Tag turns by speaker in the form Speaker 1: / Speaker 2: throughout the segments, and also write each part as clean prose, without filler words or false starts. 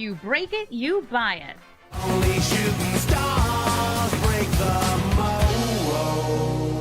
Speaker 1: You break it, you buy it.
Speaker 2: Only shooting stars break the mold.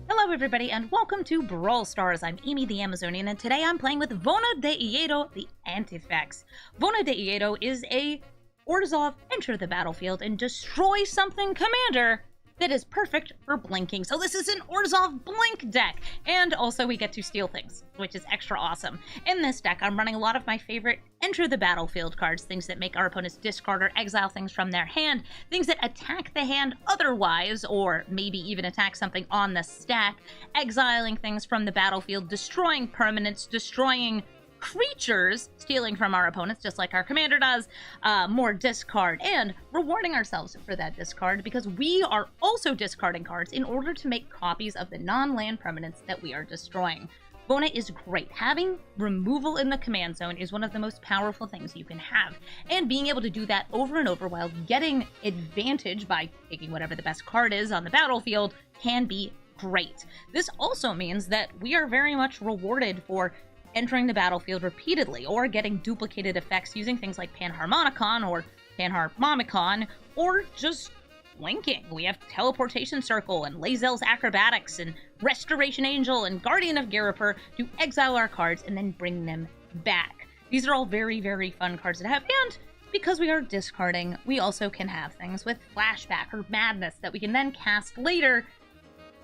Speaker 1: Hello everybody and welcome to Brawl Stars. I'm Amy the Amazonian and today I'm playing with Vona de Iedo, the Antifex. Vona de Iedo is a Orzhov enter the battlefield and destroy something commander that is perfect for blinking. So this is an Orzhov blink deck, and also we get to steal things, which is extra awesome. In this deck, I'm running a lot of my favorite enter the battlefield cards, things that make our opponents discard or exile things from their hand, things that attack the hand otherwise, or maybe even attack something on the stack, exiling things from the battlefield, destroying permanents, destroying creatures, stealing from our opponents just like our commander does, more discard, and rewarding ourselves for that discard because we are also discarding cards in order to make copies of the non-land permanents that we are destroying. Vona is great. Having removal in the command zone is one of the most powerful things you can have, and being able to do that over and over while getting advantage by taking whatever the best card is on the battlefield can be great. This also means that we are very much rewarded for entering the battlefield repeatedly, or getting duplicated effects using things like Panharmonicon or Panharmomicon, or just blinking. We have Teleportation Circle and Lae'zel's Acrobatics and Restoration Angel and Guardian of Ghirapur to exile our cards and then bring them back. These are all very, very fun cards to have, and because we are discarding, we also can have things with Flashback or Madness that we can then cast later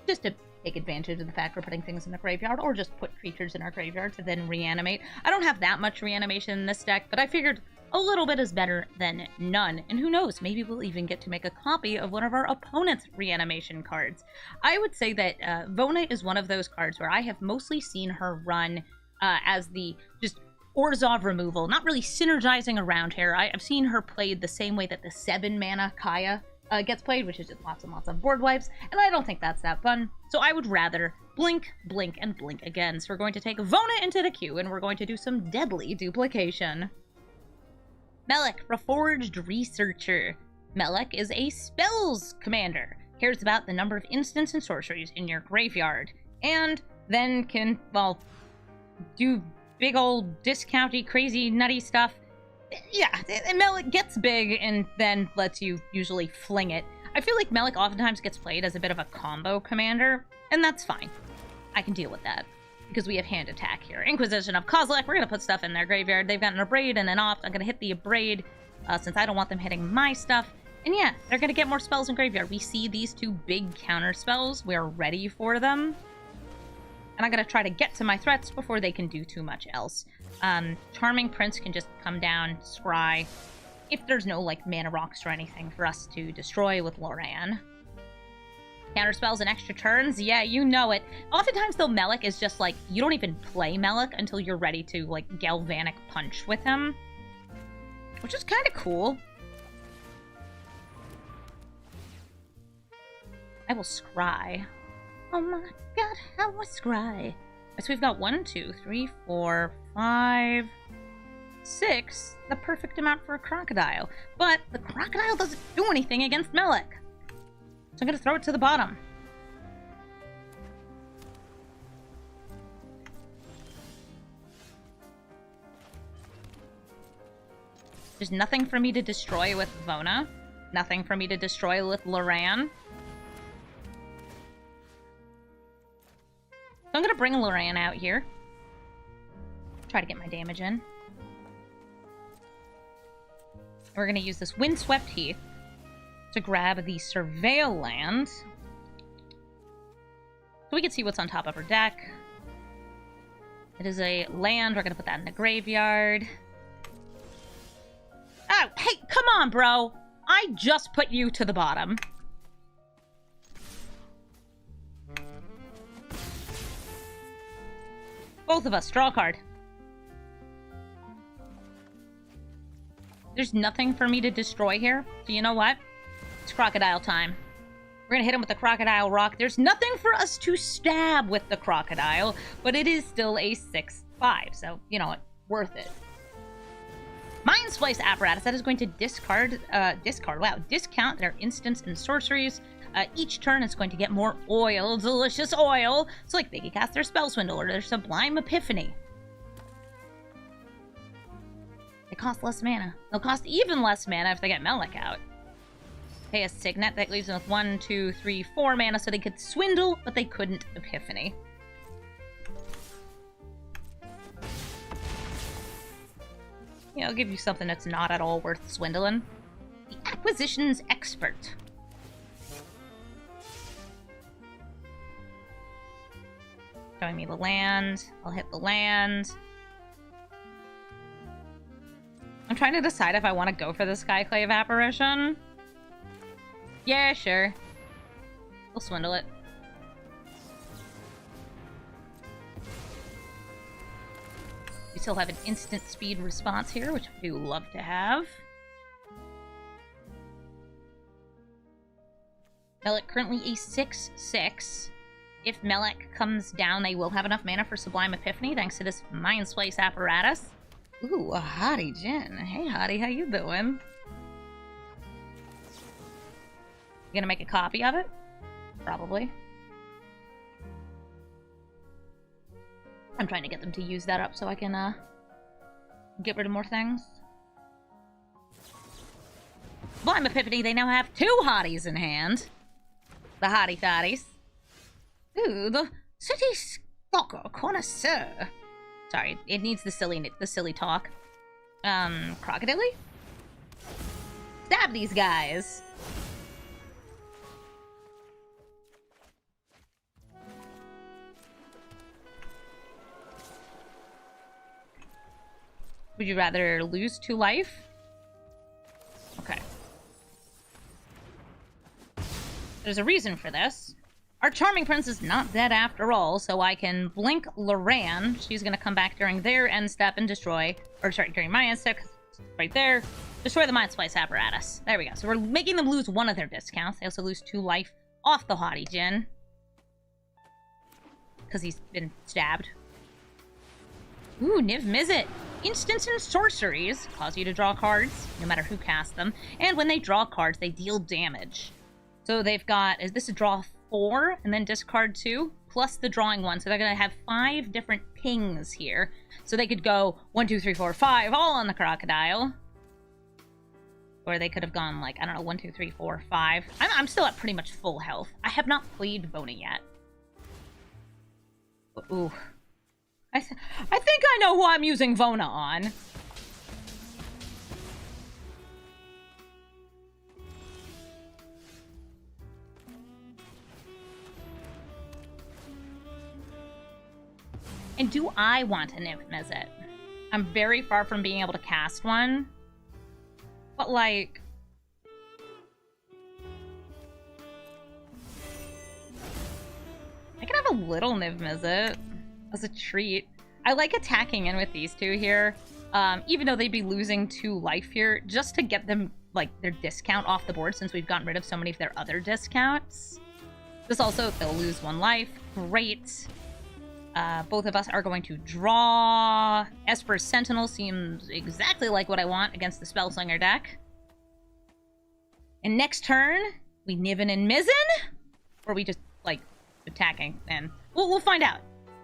Speaker 1: just to take advantage of the fact we're putting things in the graveyard, or just put creatures in our graveyard to then reanimate. I don't have that much reanimation in this deck, but I figured a little bit is better than none. And who knows, maybe we'll even get to make a copy of one of our opponent's reanimation cards. I would say that Vona is one of those cards where I have mostly seen her run as the just Orzhov removal, not really synergizing around here. I've seen her played the same way that the 7-mana Kaya gets played, which is just lots and lots of board wipes, and I don't think that's that fun. So I would rather blink, blink, and blink again. So we're going to take Vona into the queue, and we're going to do some deadly duplication. Melik, Reforged Researcher. Melik is a spells commander. Cares about the number of instants and sorceries in your graveyard, and then can, well, do big old discounty, crazy, nutty stuff. Yeah, Melik gets big and then lets you usually fling it. I feel like Melik oftentimes gets played as a bit of a combo commander, and that's fine. I can deal with that, because we have hand attack here. Inquisition of Kozilek, we're going to put stuff in their graveyard. They've got an Abrade and an Opt. I'm going to hit the Abrade, since I don't want them hitting my stuff. And yeah, they're going to get more spells in graveyard. We see these two big counter spells. We're ready for them. And I'm going to try to get to my threats before they can do too much else. Charming Prince can just come down, scry, if there's no, like, mana rocks or anything for us to destroy with Loran. Counterspells and extra turns? Yeah, you know it. Oftentimes, though, Melik is just, like, you don't even play Melik until you're ready to, like, Galvanic Punch with him. Which is kind of cool. I will scry. Oh my god, how will I scry? So we've got 1, 2, 3, 4, 5, 6. The perfect amount for a crocodile. But the crocodile doesn't do anything against Melik. So I'm going to throw it to the bottom. There's nothing for me to destroy with Vona. Nothing for me to destroy with Loran. So I'm going to bring Loran out here. Try to get my damage in. We're going to use this Windswept Heath to grab the Surveil land. So we can see what's on top of her deck. It is a land. We're going to put that in the graveyard. Oh, hey, come on, bro. I just put you to the bottom. Both of us, draw a card. There's nothing for me to destroy here, so you know what? It's crocodile time. We're gonna hit him with the Crocodile Rock. There's nothing for us to stab with the crocodile, but it is still a 6/5, so, you know what? Worth it. Mind Splice Apparatus, that is going to discount their instants and sorceries. Each turn it's going to get more oil, delicious oil. So like they can cast their Spell Swindle or their Sublime Epiphany. They cost less mana. They'll cost even less mana if they get Melik out. Pay a Signet that leaves them with 1, 2, 3, 4 mana, so they could swindle, but they couldn't Epiphany. Yeah, I'll give you something that's not at all worth swindling. The Acquisitions Expert. Showing me the land. I'll hit the land. I'm trying to decide if I want to go for the Skyclave Apparition. Yeah, sure. We'll swindle it. We still have an instant speed response here, which I do love to have. Melik currently a 6/6. If Melik comes down, they will have enough mana for Sublime Epiphany, thanks to this Mind Slice apparatus. Ooh, a Hottie Jin. Hey, Hottie, how you doing? You gonna make a copy of it? Probably. I'm trying to get them to use that up so I can, get rid of more things. Sublime Epiphany, they now have 2 Hotties in hand. The Hottie Thotties. Ooh, the City Stalker Connoisseur. Sorry, it needs the silly talk. Crocodile? Stab these guys! Would you rather lose 2 life? Okay. There's a reason for this. Our Charming Prince is not dead after all, so I can blink Loran. She's gonna come back during their end step and destroy... Or, sorry, during my end step, 'cause it's right there. Destroy the Mind Splice apparatus. There we go. So we're making them lose 1 of their discounts. They also lose 2 life off the Hottie Jin. Because he's been stabbed. Ooh, Niv Mizzet. Instants and sorceries cause you to draw cards, no matter who casts them. And when they draw cards, they deal damage. So they've got... Is this a draw 4 and then discard 2 plus the drawing 1, so they're gonna have 5 different pings here, so they could go 1, 2, 3, 4, 5 all on the crocodile, or they could have gone like, I don't know, 1, 2, 3, 4, 5. I'm still at pretty much full health. I have not played Vona yet. Ooh, I think I know who I'm using Vona on. And do I want a Niv Mizzet? I'm very far from being able to cast one. But, like... I could have a little Niv Mizzet as a treat. I like attacking in with these 2 here. Even though they'd be losing 2 life here, just to get them, like, their discount off the board since we've gotten rid of so many of their other discounts. This also, they'll lose 1 life. Great. Both of us are going to draw. Esper Sentinel seems exactly like what I want against the Spellslinger deck. And next turn, we Niven and Mizzen? Or we just, like, attacking? And we'll find out.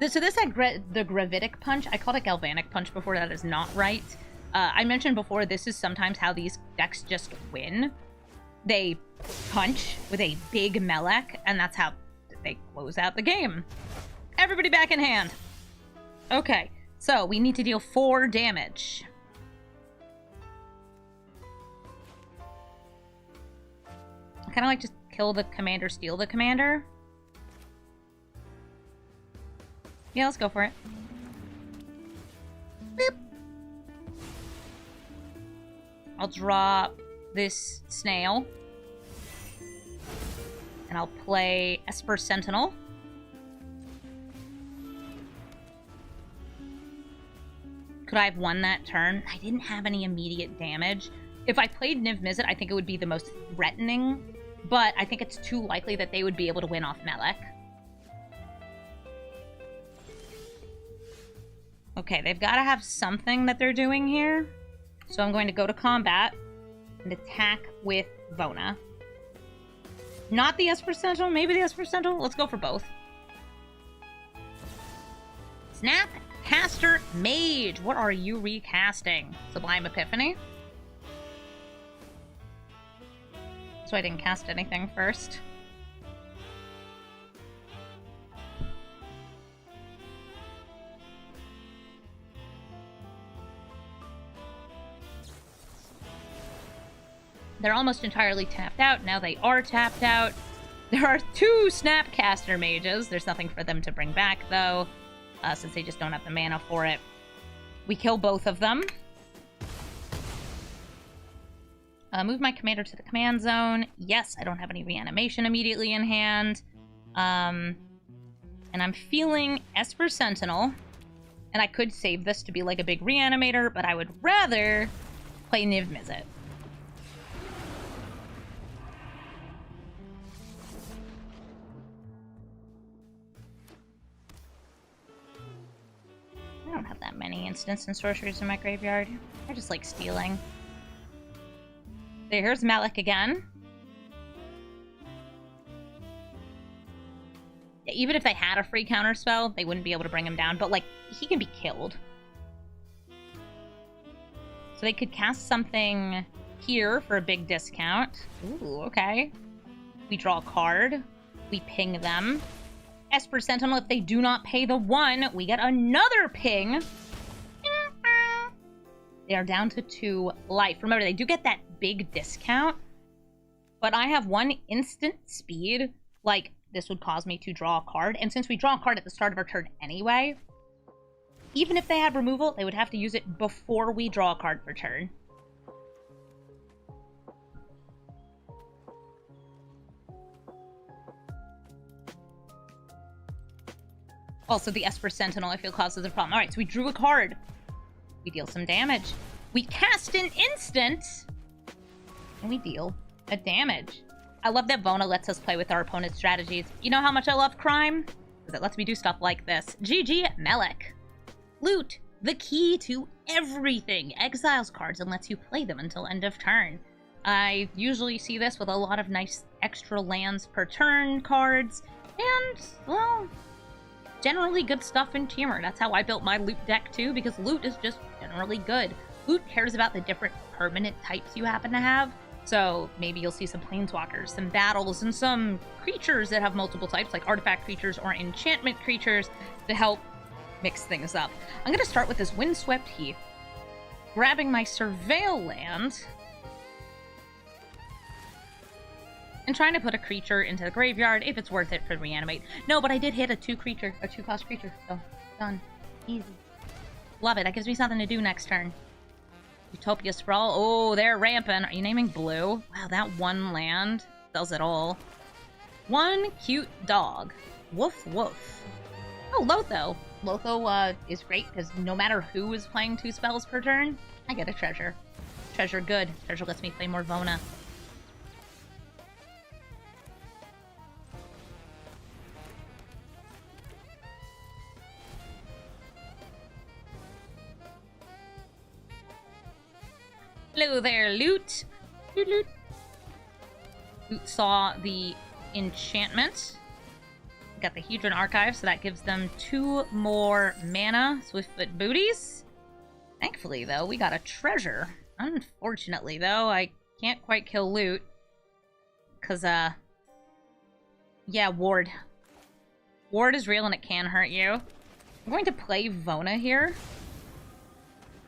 Speaker 1: So this had the Gravitic Punch. I called it Galvanic Punch before. That is not right. I mentioned before, this is sometimes how these decks just win. They punch with a big Melik, and that's how they close out the game. Everybody back in hand. Okay, so we need to deal 4 damage. I kind of like just kill the commander, steal the commander. Yeah, let's go for it. Boop. I'll drop this snail. And I'll play Esper Sentinel. Could I have won that turn? I didn't have any immediate damage. If I played Niv Mizzet, I think it would be the most threatening, but I think it's too likely that they would be able to win off Melik. Okay, they've got to have something that they're doing here. So I'm going to go to combat and attack with Vona. Not the Esper Sentinel, maybe the Esper Sentinel. Let's go for both. Snap, Caster Mage. What are you recasting? Sublime Epiphany? So I didn't cast anything first. They're almost entirely tapped out. Now they are tapped out. There are 2 Snapcaster Mages. There's nothing for them to bring back, though, since they just don't have the mana for it. We kill both of them. Move my commander to the command zone. Yes, I don't have any reanimation immediately in hand. And I'm feeling Esper Sentinel. And I could save this to be like a big reanimator, but I would rather play Niv Mizzet. I don't have that many instants and sorceries in my graveyard. I just like stealing. Here's Melik again. Yeah, even if they had a free counterspell, they wouldn't be able to bring him down. But, like, he can be killed. So they could cast something here for a big discount. Ooh, okay. We draw a card. We ping them. Esper Sentinel, if they do not pay the 1, we get another ping. They are down to 2 life. Remember, they do get that big discount, but I have 1 instant speed. Like, this would cause me to draw a card, and since we draw a card at the start of our turn anyway, even if they had removal, they would have to use it before we draw a card per turn. Also, the Esper Sentinel, I feel, causes a problem. Alright, so we drew a card. We deal some damage. We cast an instant, and we deal a damage. I love that Vona lets us play with our opponent's strategies. You know how much I love crime? Because it lets me do stuff like this. GG Melik. Loot, the key to everything. Exiles cards and lets you play them until end of turn. I usually see this with a lot of nice extra lands per turn cards, and, well, generally good stuff in Temur. That's how I built my loot deck too, because loot is just generally good. Loot cares about the different permanent types you happen to have. So maybe you'll see some planeswalkers, some battles, and some creatures that have multiple types, like artifact creatures or enchantment creatures, to help mix things up. I'm going to start with this Windswept Heath, grabbing my Surveil land, and trying to put a creature into the graveyard if it's worth it for reanimate. No, but I did hit a 2-cost creature, so done. Easy. Love it. That gives me something to do next turn. Utopia Sprawl. Oh, they're rampant. Are you naming blue? Wow, that 1 land does it all. 1 cute dog. Woof woof. Oh, Lotho. Lotho is great because no matter who is playing 2 spells per turn, I get a treasure. Treasure good. Treasure lets me play more Vona. Hello there, Loot. Loot, loot. Loot saw the enchantment. Got the Hedron Archive, so that gives them 2 more mana. Swiftfoot Booties. Thankfully, though, we got a treasure. Unfortunately, though, I can't quite kill Loot. Because, yeah, Ward. Ward is real and it can hurt you. I'm going to play Vona here.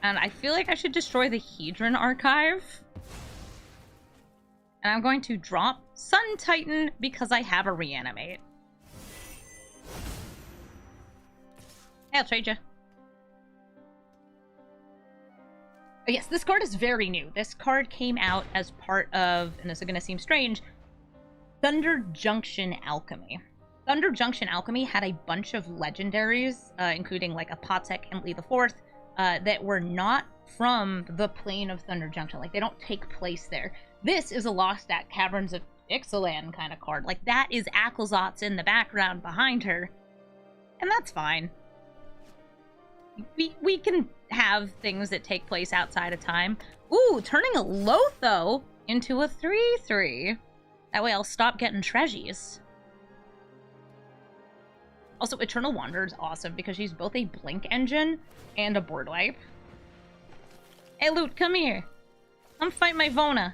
Speaker 1: And I feel like I should destroy the Hedron Archive. And I'm going to drop Sun Titan because I have a reanimate. Hey, I'll trade you. Oh, yes, this card is very new. This card came out as part of, and this is going to seem strange, Thunder Junction Alchemy. Thunder Junction Alchemy had a bunch of legendaries, including like Apotek and Lee IV, that were not from the plane of Thunder Junction. Like, they don't take place there. This is a Lost at Caverns of Ixalan kind of card. Like, that is Akhlazot's in the background behind her. And that's fine. We can have things that take place outside of time. Ooh, turning a Lotho into a 3/3. That way I'll stop getting treasures. Also, Eternal Wanderer is awesome because she's both a blink engine and a board wipe. Hey, Loot, come here. Come fight my Vona.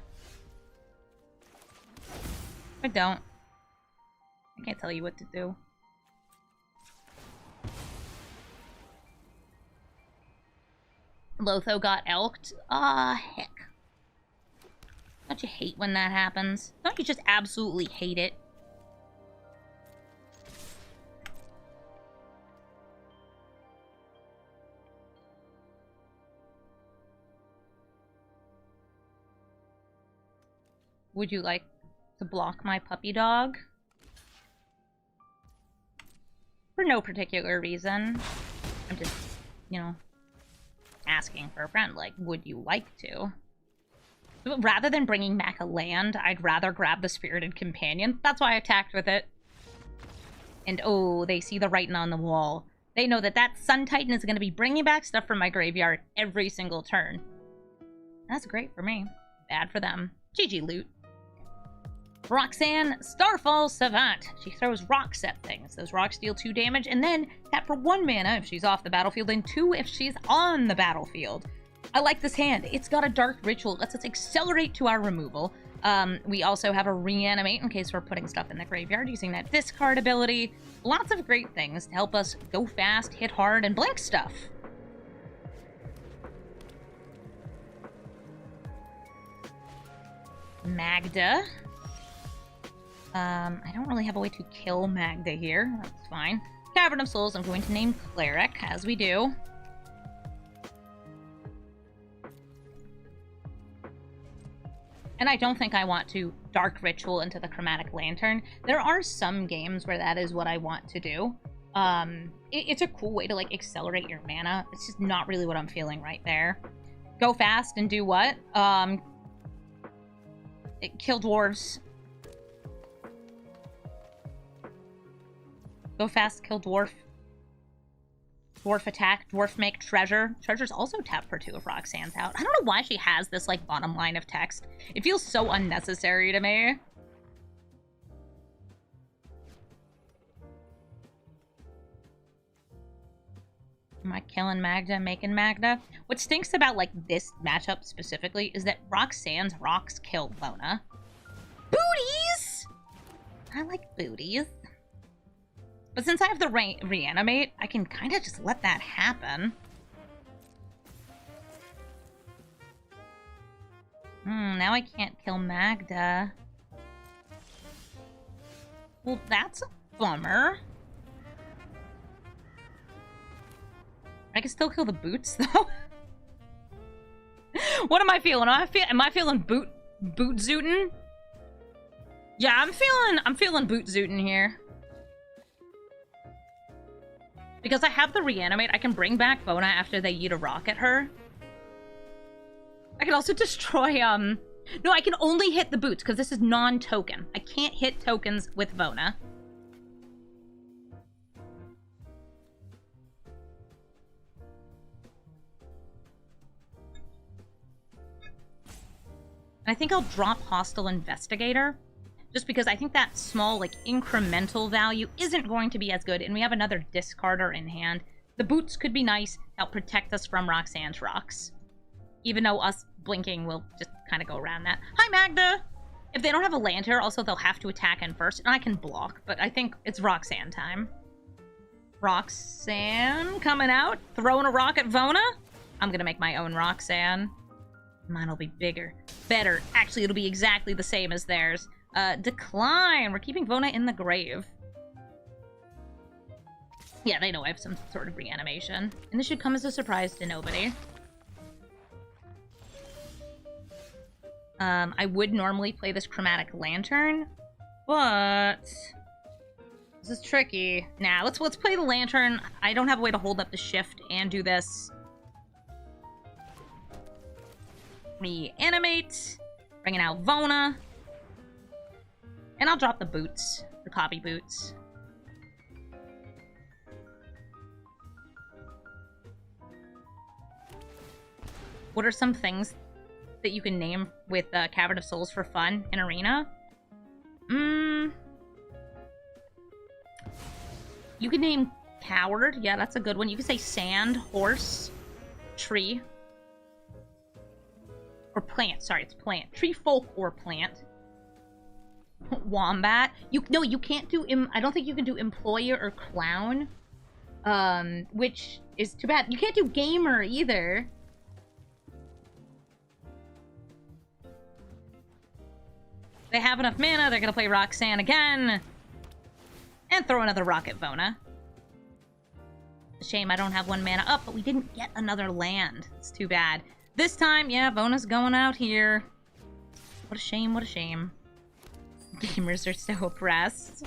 Speaker 1: I don't. I can't tell you what to do. Lotho got elked. Ah, heck. Don't you hate when that happens? Don't you just absolutely hate it? Would you like to block my puppy dog? For no particular reason. I'm just, you know, asking for a friend. Like, would you like to? Rather than bringing back a land, I'd rather grab the Spirited Companion. That's why I attacked with it. And oh, they see the writing on the wall. They know that that Sun Titan is going to be bringing back stuff from my graveyard every single turn. That's great for me. Bad for them. GG Loot. Roxan, Starfall, Savant. She throws rocks at things. Those rocks deal 2 damage, and then tap for 1 mana if she's off the battlefield, and 2 if she's on the battlefield. I like this hand. It's got a Dark Ritual. It lets us accelerate to our removal. We also have a Reanimate in case we're putting stuff in the graveyard, using that discard ability. Lots of great things to help us go fast, hit hard, and blink stuff. Magda. I don't really have a way to kill Magda here. That's fine. Cavern of Souls, I'm going to name Cleric, as we do. And I don't think I want to Dark Ritual into the Chromatic Lantern. There are some games where that is what I want to do. It's a cool way to, like, accelerate your mana. It's just not really what I'm feeling right there. Go fast and do what? Kill dwarves. Go fast, kill dwarf. Dwarf attack, dwarf make treasure. Treasure's also tapped for 2 if Roxanne's out. I don't know why she has this, like, bottom line of text. It feels so unnecessary to me. Am I killing Magda, making Magda? What stinks about, like, this matchup specifically is that Roxanne's rocks kill Vona. Booties! I like booties. But since I have the Reanimate, I can kind of just let that happen. Now I can't kill Magda. Well, that's a bummer. I can still kill the boots, though. What am I feeling? Am I feeling boot zootin'? Yeah, I'm feeling boot zootin' here. Because I have the Reanimate, I can bring back Vona after they eat a rock at her. I can also destroy, No, I can only hit the boots, because this is non-token. I can't hit tokens with Vona. And I think I'll drop Hostile Investigator. Just because I think that small, like, incremental value isn't going to be as good, and we have another discarder in hand. The boots could be nice, help protect us from Roxanne's rocks. Even though us blinking will just kind of go around that. Hi, Magda! If they don't have a lantern, also they'll have to attack in first, and I can block, but I think it's Roxanne time. Roxanne coming out, throwing a rock at Vona. I'm gonna make my own Roxanne. Mine'll be bigger. Better. Actually, it'll be exactly the same as theirs. Decline! We're keeping Vona in the grave. Yeah, they know I have some sort of reanimation. And this should come as a surprise to nobody. I would normally play this Chromatic Lantern, but this is tricky. Nah, let's play the Lantern. I don't have a way to hold up the shift and do this. Reanimate. Bringing out Vona. And I'll drop the boots. The copy boots. What are some things that you can name with Cavern of Souls for fun in Arena? You can name coward. Yeah, that's a good one. You can say sand, horse, tree. Or plant. Sorry, it's plant. Tree, folk, or plant. Wombat. No, you can't do... I don't think you can do employer or clown. Which is too bad. You can't do gamer either. They have enough mana. They're gonna play Roxanne again. And throw another rock at Vona. Shame I don't have 1 mana up, but we didn't get another land. It's too bad. This time, yeah, Vona's going out here. What a shame, what a shame. Gamers are so oppressed.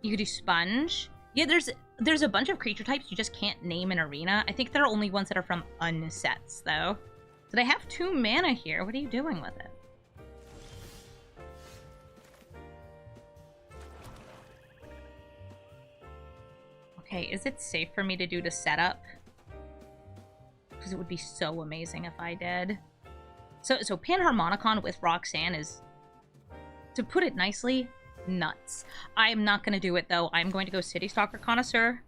Speaker 1: You could do Sponge. Yeah, there's a bunch of creature types you just can't name in Arena. I think there are only ones that are from unsets, though. So they have 2 mana here. What are you doing with it? Okay, is it safe for me to do the setup? Because it would be so amazing if I did. So Panharmonicon with Roxanne is, to put it nicely, nuts. I'm not going to do it, though. I'm going to go City Stalker Connoisseur.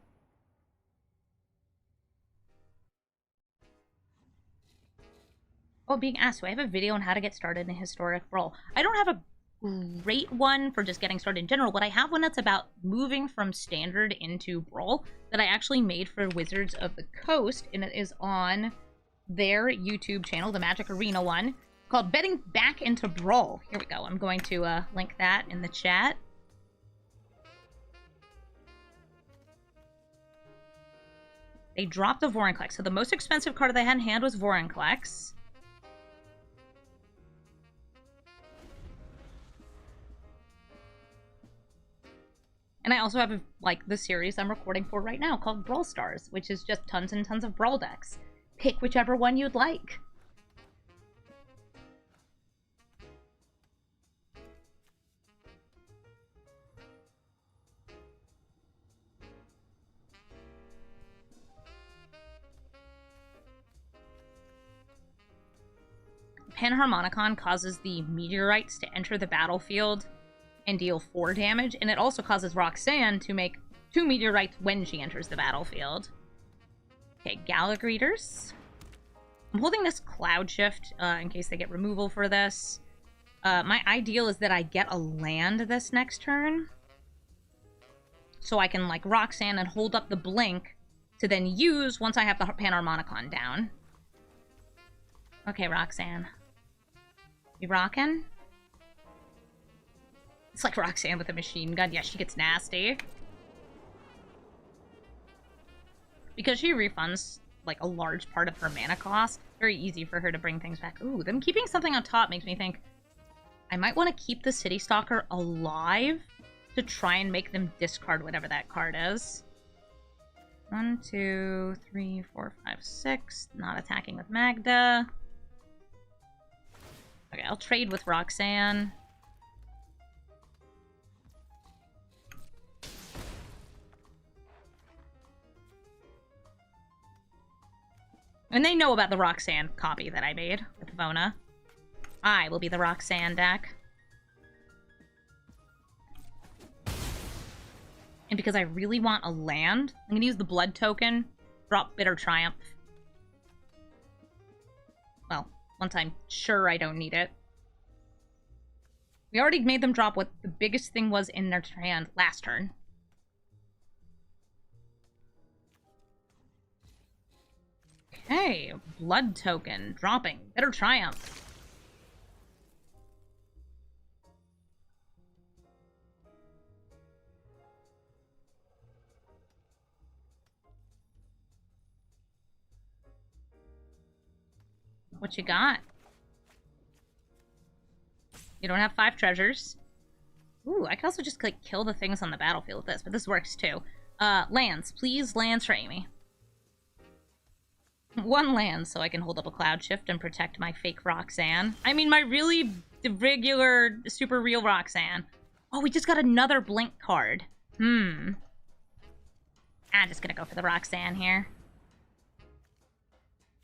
Speaker 1: Oh, being asked, do I have a video on how to get started in Historic Brawl? I don't have a great one for just getting started in general, but I have one that's about moving from Standard into Brawl that I actually made for Wizards of the Coast, and it is on their YouTube channel, the Magic Arena one, called Betting Back into Brawl. Here we go. I'm going to link that in the chat. They dropped a Vorinclex. So the most expensive card they had in hand was Vorinclex. And I also have, like, the series I'm recording for right now called Brawl Stars, which is just tons and tons of Brawl decks. Pick whichever one you'd like. Panharmonicon causes the meteorites to enter the battlefield and deal 4 damage, and it also causes Roxanne to make 2 meteorites when she enters the battlefield. Okay, Gallagreators. I'm holding this Cloud Shift in case they get removal for this. My ideal is that I get a land this next turn, so I can, like, Roxanne and hold up the Blink to then use once I have the Panharmonicon down. Okay, Roxanne. You rockin'? It's like Roxanne with a machine gun. Yeah, she gets nasty. Because she refunds, like, a large part of her mana cost, very easy for her to bring things back. Ooh, them keeping something on top makes me think I might want to keep the City Stalker alive to try and make them discard whatever that card is. 1, 2, 3, 4, 5, 6. Not attacking with Magda. Okay, I'll trade with Roxanne. And they know about the Roxanne copy that I made with Vona. I will be the Roxanne deck. And because I really want a land, I'm going to use the blood token, drop Bitter Triumph. Well, once I'm sure I don't need it. We already made them drop what the biggest thing was in their hand last turn. Okay, blood token, dropping, Bitter Triumph. What you got? You don't have 5 treasures. Ooh, I could also just, like, kill the things on the battlefield with this, but this works too. Lands. Please, lands for Amy. 1 land, so I can hold up a Cloud Shift and protect my fake Roxanne. I mean, my really regular, super real Roxanne. Oh, we just got another Blink card. I'm just gonna go for the Roxanne here.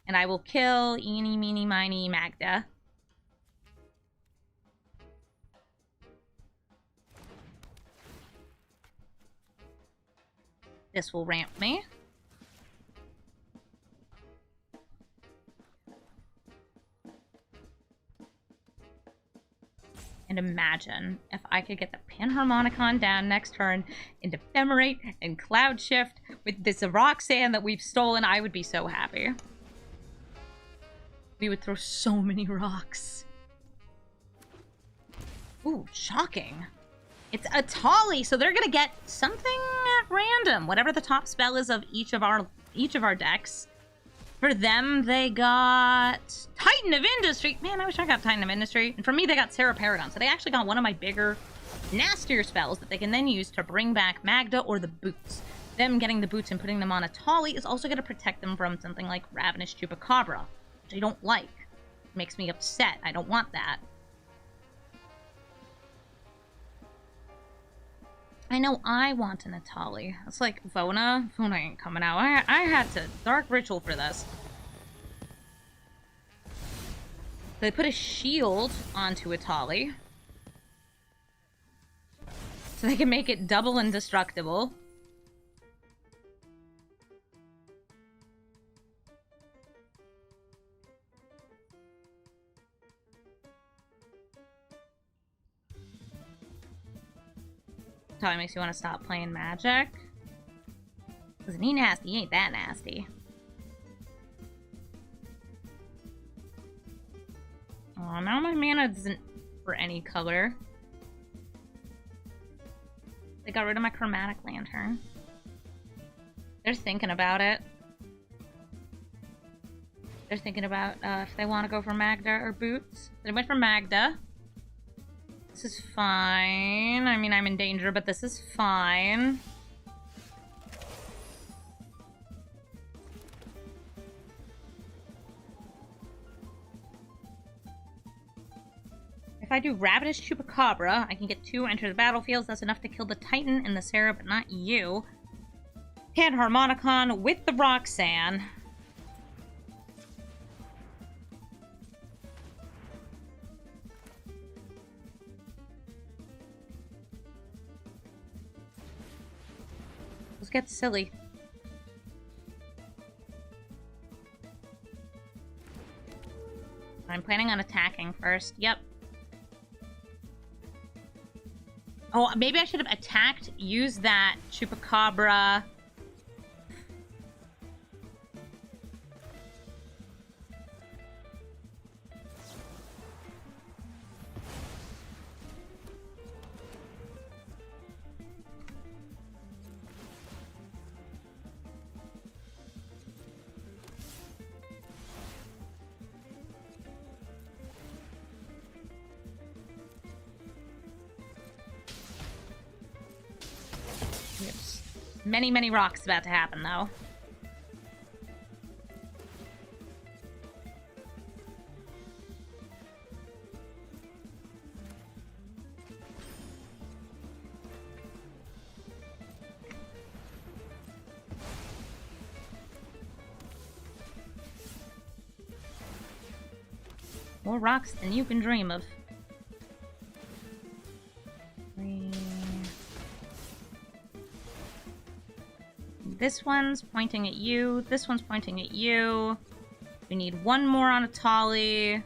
Speaker 1: And I will kill eeny, meeny, miny, Magda. This will ramp me. And imagine if I could get the Panharmonicon down next turn into Ephemerate and Cloud Shift with this Roxan that we've stolen, I would be so happy. We would throw so many rocks. Ooh, shocking. It's a Tolly, so they're gonna get something at random. Whatever the top spell is of each of our decks. For them, they got Titan of Industry. Man, I wish I got Titan of Industry. And for me, they got Sarah Paragon. So they actually got one of my bigger, nastier spells that they can then use to bring back Magda or the boots. Them getting the boots and putting them on a Tolly is also going to protect them from something like Ravenous Chupacabra, which I don't like. It makes me upset. I don't want that. I know I want an Atali. It's like, Vona? Vona ain't coming out. I had to Dark Ritual for this. They put a shield onto Atali. So they can make it double indestructible. Probably makes you want to stop playing Magic. Because he nasty, he ain't that nasty. Oh, now my mana isn't for any color. They got rid of my Chromatic Lantern. They're thinking about it. They're thinking about if they want to go for Magda or Boots. They went for Magda. This is fine. I mean, I'm in danger, but this is fine. If I do Ravenous Chupacabra, I can get 2 enter the battlefield. That's enough to kill the Titan and the Sarah, but not you. Panharmonicon with the Roxan. Let's get silly. I'm planning on attacking first. Yep. Oh, maybe I should have attacked, used that Chupacabra. Many, many rocks about to happen, though. More rocks than you can dream of. This one's pointing at you. This one's pointing at you. We need one more on a Tolly.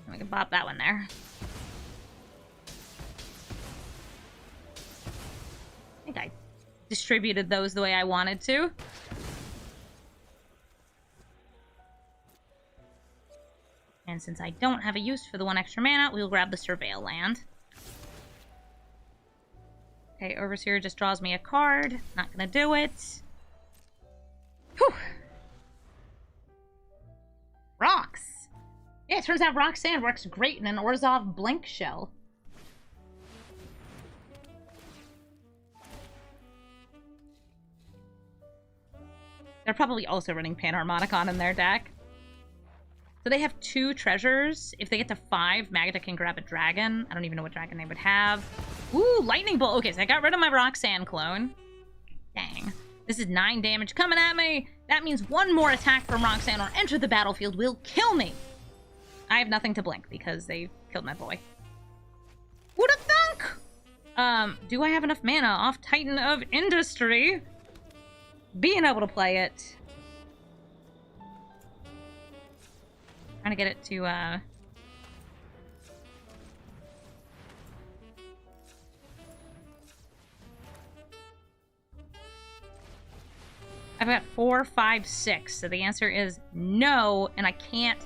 Speaker 1: We can pop that one there. I think I distributed those the way I wanted to. And since I don't have a use for the 1 extra mana, we'll grab the Surveil land. Okay, Overseer just draws me a card. Not gonna do it. Whew. Rocks! Yeah, it turns out Roxan works great in an Orzhov Blink Shell. They're probably also running Panharmonicon in their deck. So they have 2 treasures. If they get to 5, Magda can grab a dragon. I don't even know what dragon they would have. Ooh, Lightning Bolt. Okay, so I got rid of my Roxan clone. Dang. This is 9 damage coming at me. That means 1 more attack from Roxan or enter the battlefield will kill me. I have nothing to blink because they killed my boy. Who'da thunk? Do I have enough mana off Titan of Industry being able to play it. Trying to get it to, I've got 4, 5, 6, so the answer is no, and I can't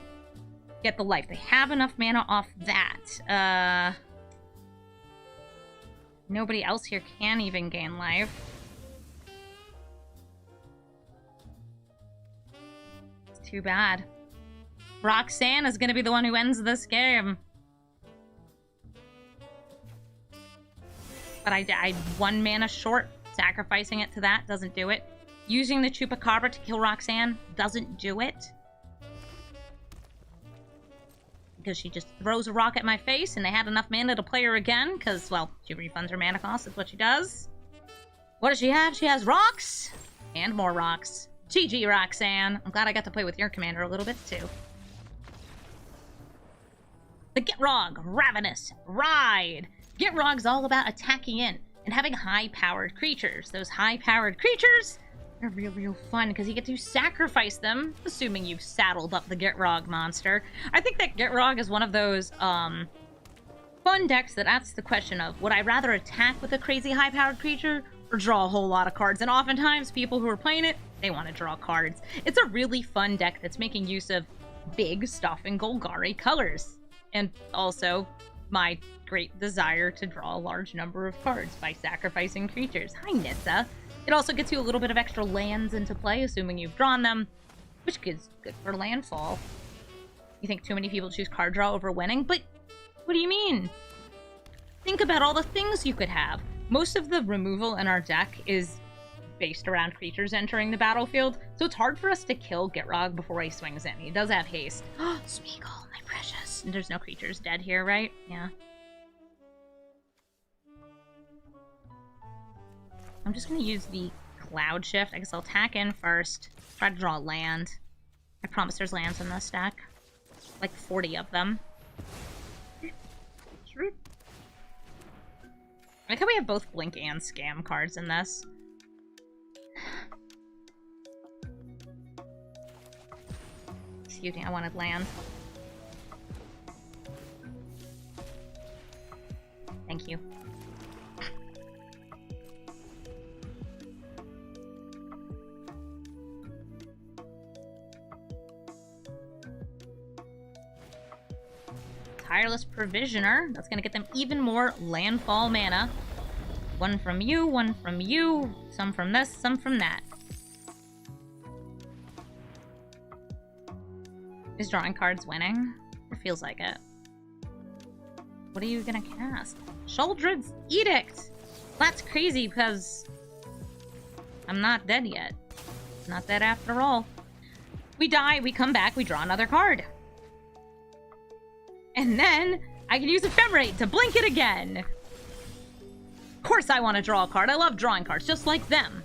Speaker 1: get the life. They have enough mana off that. Nobody else here can even gain life. It's too bad. Roxan is going to be the one who ends this game. But I 1 mana short. Sacrificing it to that doesn't do it. Using the Chupacabra to kill Roxan doesn't do it. Because she just throws a rock at my face, and they had enough mana to play her again, because, well, she refunds her mana cost, is what she does. What does she have? She has rocks! And more rocks. GG, Roxan. I'm glad I got to play with your commander a little bit, too. The Gitrog, Ravenous, Ride. Gitrog's all about attacking in and having high-powered creatures. Those high-powered creatures are real fun because you get to sacrifice them, assuming you've saddled up the Gitrog monster. I think that Gitrog is one of those fun decks that asks the question of, would I rather attack with a crazy high-powered creature or draw a whole lot of cards? And oftentimes people who are playing it, they want to draw cards. It's a really fun deck that's making use of big stuff in Golgari colors. And also my great desire to draw a large number of cards by sacrificing creatures. Hi, Nissa. It also gets you a little bit of extra lands into play, assuming you've drawn them, which is good for landfall. You think too many people choose card draw over winning? But what do you mean? Think about all the things you could have. Most of the removal in our deck is based around creatures entering the battlefield, so it's hard for us to kill Gitrog before he swings in. He does have haste. Smeagol, my precious. And there's no creatures dead here, right? Yeah. I'm just going to use the Cloud Shift. I guess I'll attack in first. Try to draw land. I promise there's lands in this deck. Like 40 of them. I like how we have both Blink and Scam cards in this. Excuse me, I wanted land. Thank you. Tireless Provisioner. That's going to get them even more landfall mana. One from you, some from this, some from that. Is drawing cards winning? It feels like it. What are you going to cast? Sheoldred's Edict! That's crazy because I'm not dead yet. Not dead after all. We die, we come back, we draw another card. And then I can use Ephemerate to blink it again. Of course I want to draw a card. I love drawing cards, just like them.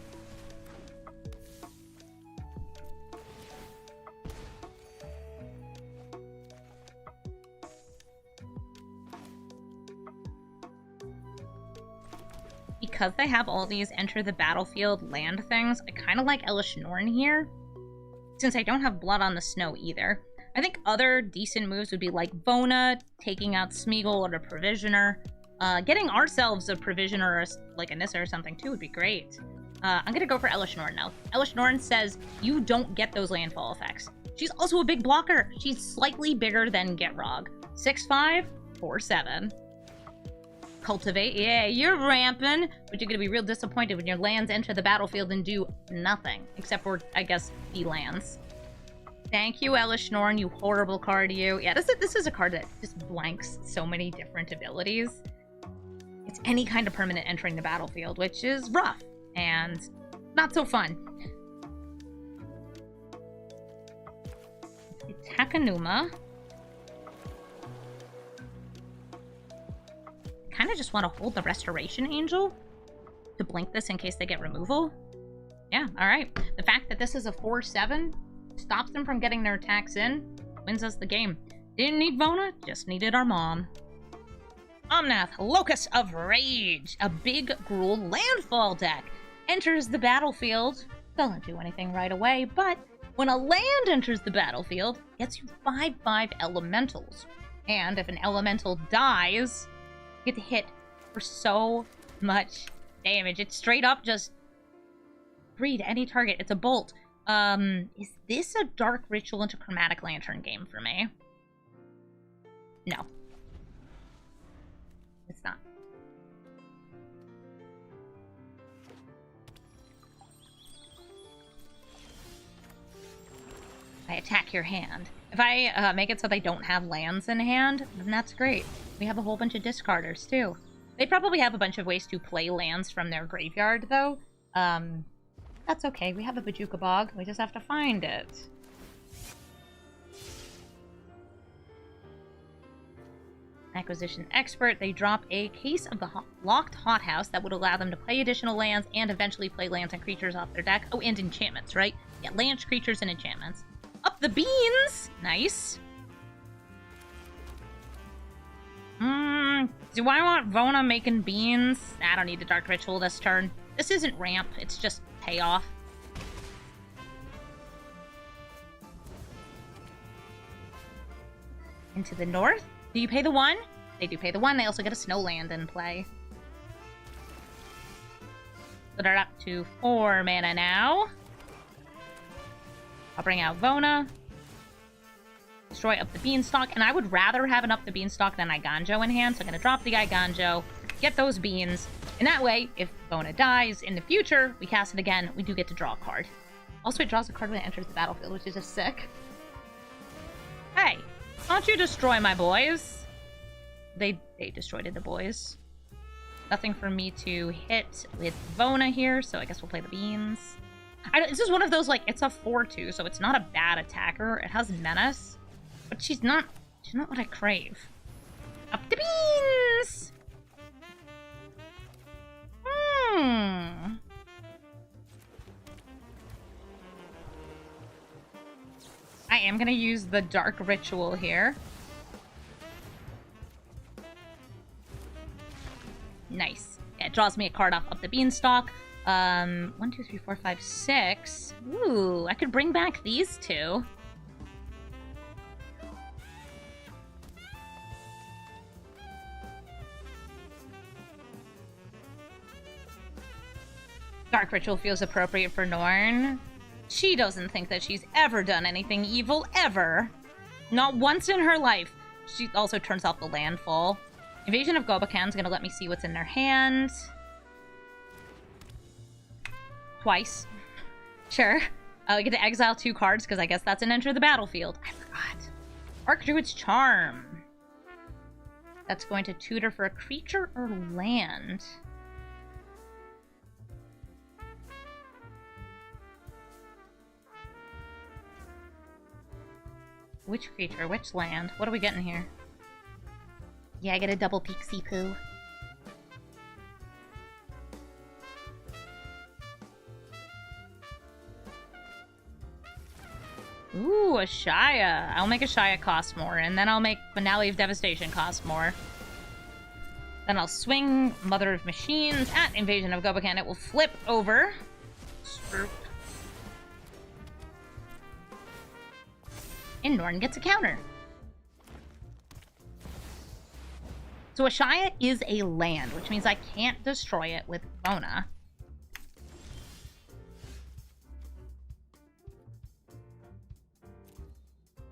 Speaker 1: Because they have all these enter the battlefield land things, I kind of like Elesh Norn here. Since I don't have Blood on the Snow either. I think other decent moves would be like Vona, taking out Smeagol or a Provisioner. Getting ourselves a Provisioner, or like a Nissa or something too would be great. I'm gonna go for Elesh Norn now. Elesh Norn says you don't get those landfall effects. She's also a big blocker. She's slightly bigger than Gitrog. 6'5", 4'7". Cultivate, yeah, you're ramping, but you're gonna be real disappointed when your lands enter the battlefield and do nothing. Except for, I guess, the lands. Thank you, Elesh Norn, you horrible card, you. Yeah, this is a card that just blanks so many different abilities. It's any kind of permanent entering the battlefield, which is rough and not so fun. Takanuma. Kind of just want to hold the Restoration Angel to blink this in case they get removal. Yeah, alright. The fact that this is a 4/7 stops them from getting their attacks in, wins us the game. Didn't need Vona, just needed our mom. Omnath, Locus of Rage, a big Gruul landfall deck. Enters the battlefield Doesn't do anything right away, but when a land enters the battlefield, it gets you 5/5 elementals. And if an elemental dies, you get to hit for so much damage. It's straight up just 3 to any target. It's a bolt. Is this a Dark Ritual into Chromatic Lantern game for me? No. It's not. I attack your hand. If I make it so they don't have lands in hand, then that's great. We have a whole bunch of discarders, too. They probably have a bunch of ways to play lands from their graveyard, though. That's okay. We have a Bajuka Bog. We just have to find it. Acquisition Expert. They drop a case of the locked hothouse that would allow them to play additional lands and eventually play lands and creatures off their deck. Oh, and enchantments, right? Yeah, lands, creatures, and enchantments. Up the beans! Nice. Do I want Vona making beans? I don't need a Dark Ritual this turn. This isn't ramp, it's just payoff. Into the north? Do you pay the 1? They do pay the 1. They also get a snow land in play. So they're up to 4 mana now. I'll bring out Vona. Destroy Up the Beanstalk. And I would rather have an Up the Beanstalk than Iganjo in hand. So I'm going to drop the Iganjo. Get those beans. And that way, if Vona dies in the future, we cast it again. We do get to draw a card. Also, it draws a card when it enters the battlefield, which is just sick. Hey, don't you destroy my boys. They destroyed the boys. Nothing for me to hit with Vona here, so I guess we'll play the beans. This is one of those, like, it's a 4/2, so it's not a bad attacker. It has Menace, but she's not what I crave. Up the beans! I am gonna use the Dark Ritual here. Nice. Yeah, it draws me a card off the Beanstalk. 1, 2, 3, 4, 5, 6. Ooh, I could bring back these two. Dark Ritual feels appropriate for Norn. She doesn't think that she's ever done anything evil, ever. Not once in her life. She also turns off the landfall. Invasion of Gobakan's gonna let me see what's in their hand. Twice. Sure. We get to exile 2 cards, because I guess that's an enter the battlefield. I forgot. Archdruid's Charm. That's going to tutor for a creature or land. Which creature? Which land? What are we getting here? Yeah, I get a double Pixie Poo. Ooh, a Shia. I'll make a Shia cost more, and then I'll make Finale of Devastation cost more. Then I'll swing Mother of Machines at Invasion of Gobakan. It will flip over. Swoop. And Norn gets a counter. So a Shia is a land, which means I can't destroy it with Vona.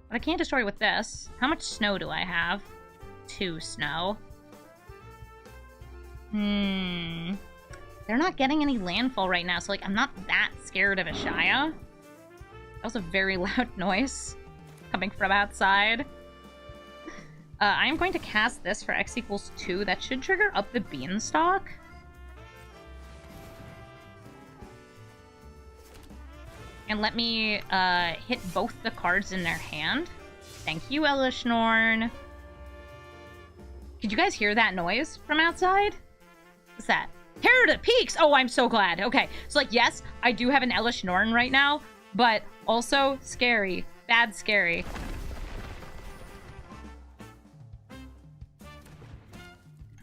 Speaker 1: But I can't destroy it with this. How much snow do I have? 2 snow. They're not getting any landfall right now, so like I'm not that scared of a Shia. That was a very loud noise coming from outside. I am going to cast this for X equals 2. That should trigger Up the Beanstalk. And let me hit both the cards in their hand. Thank you, Elish Norn. Could you guys hear that noise from outside? What's that? Terror to Peaks! Oh, I'm so glad. Okay, so like, yes, I do have an Elish Norn right now, but also scary. Bad scary.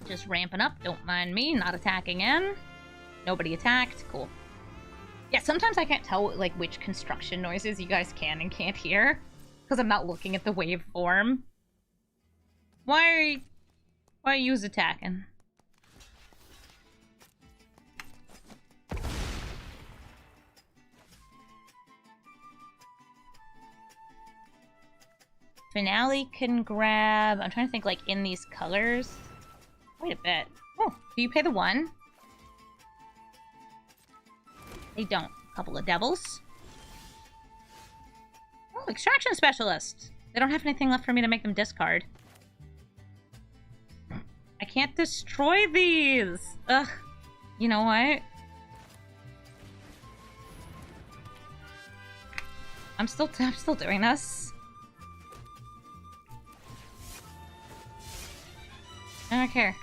Speaker 1: Just ramping up. Don't mind me. Not attacking in. Nobody attacked. Cool. Yeah, sometimes I can't tell, like, which construction noises you guys can and can't hear. Because I'm not looking at the waveform. Why are you attacking? Finale can grab... I'm trying to think, like, in these colors. Wait a bit. Oh, do you pay the 1? They don't. A couple of devils. Oh, extraction specialist. They don't have anything left for me to make them discard. I can't destroy these. Ugh. You know what? I'm still doing this. I don't care.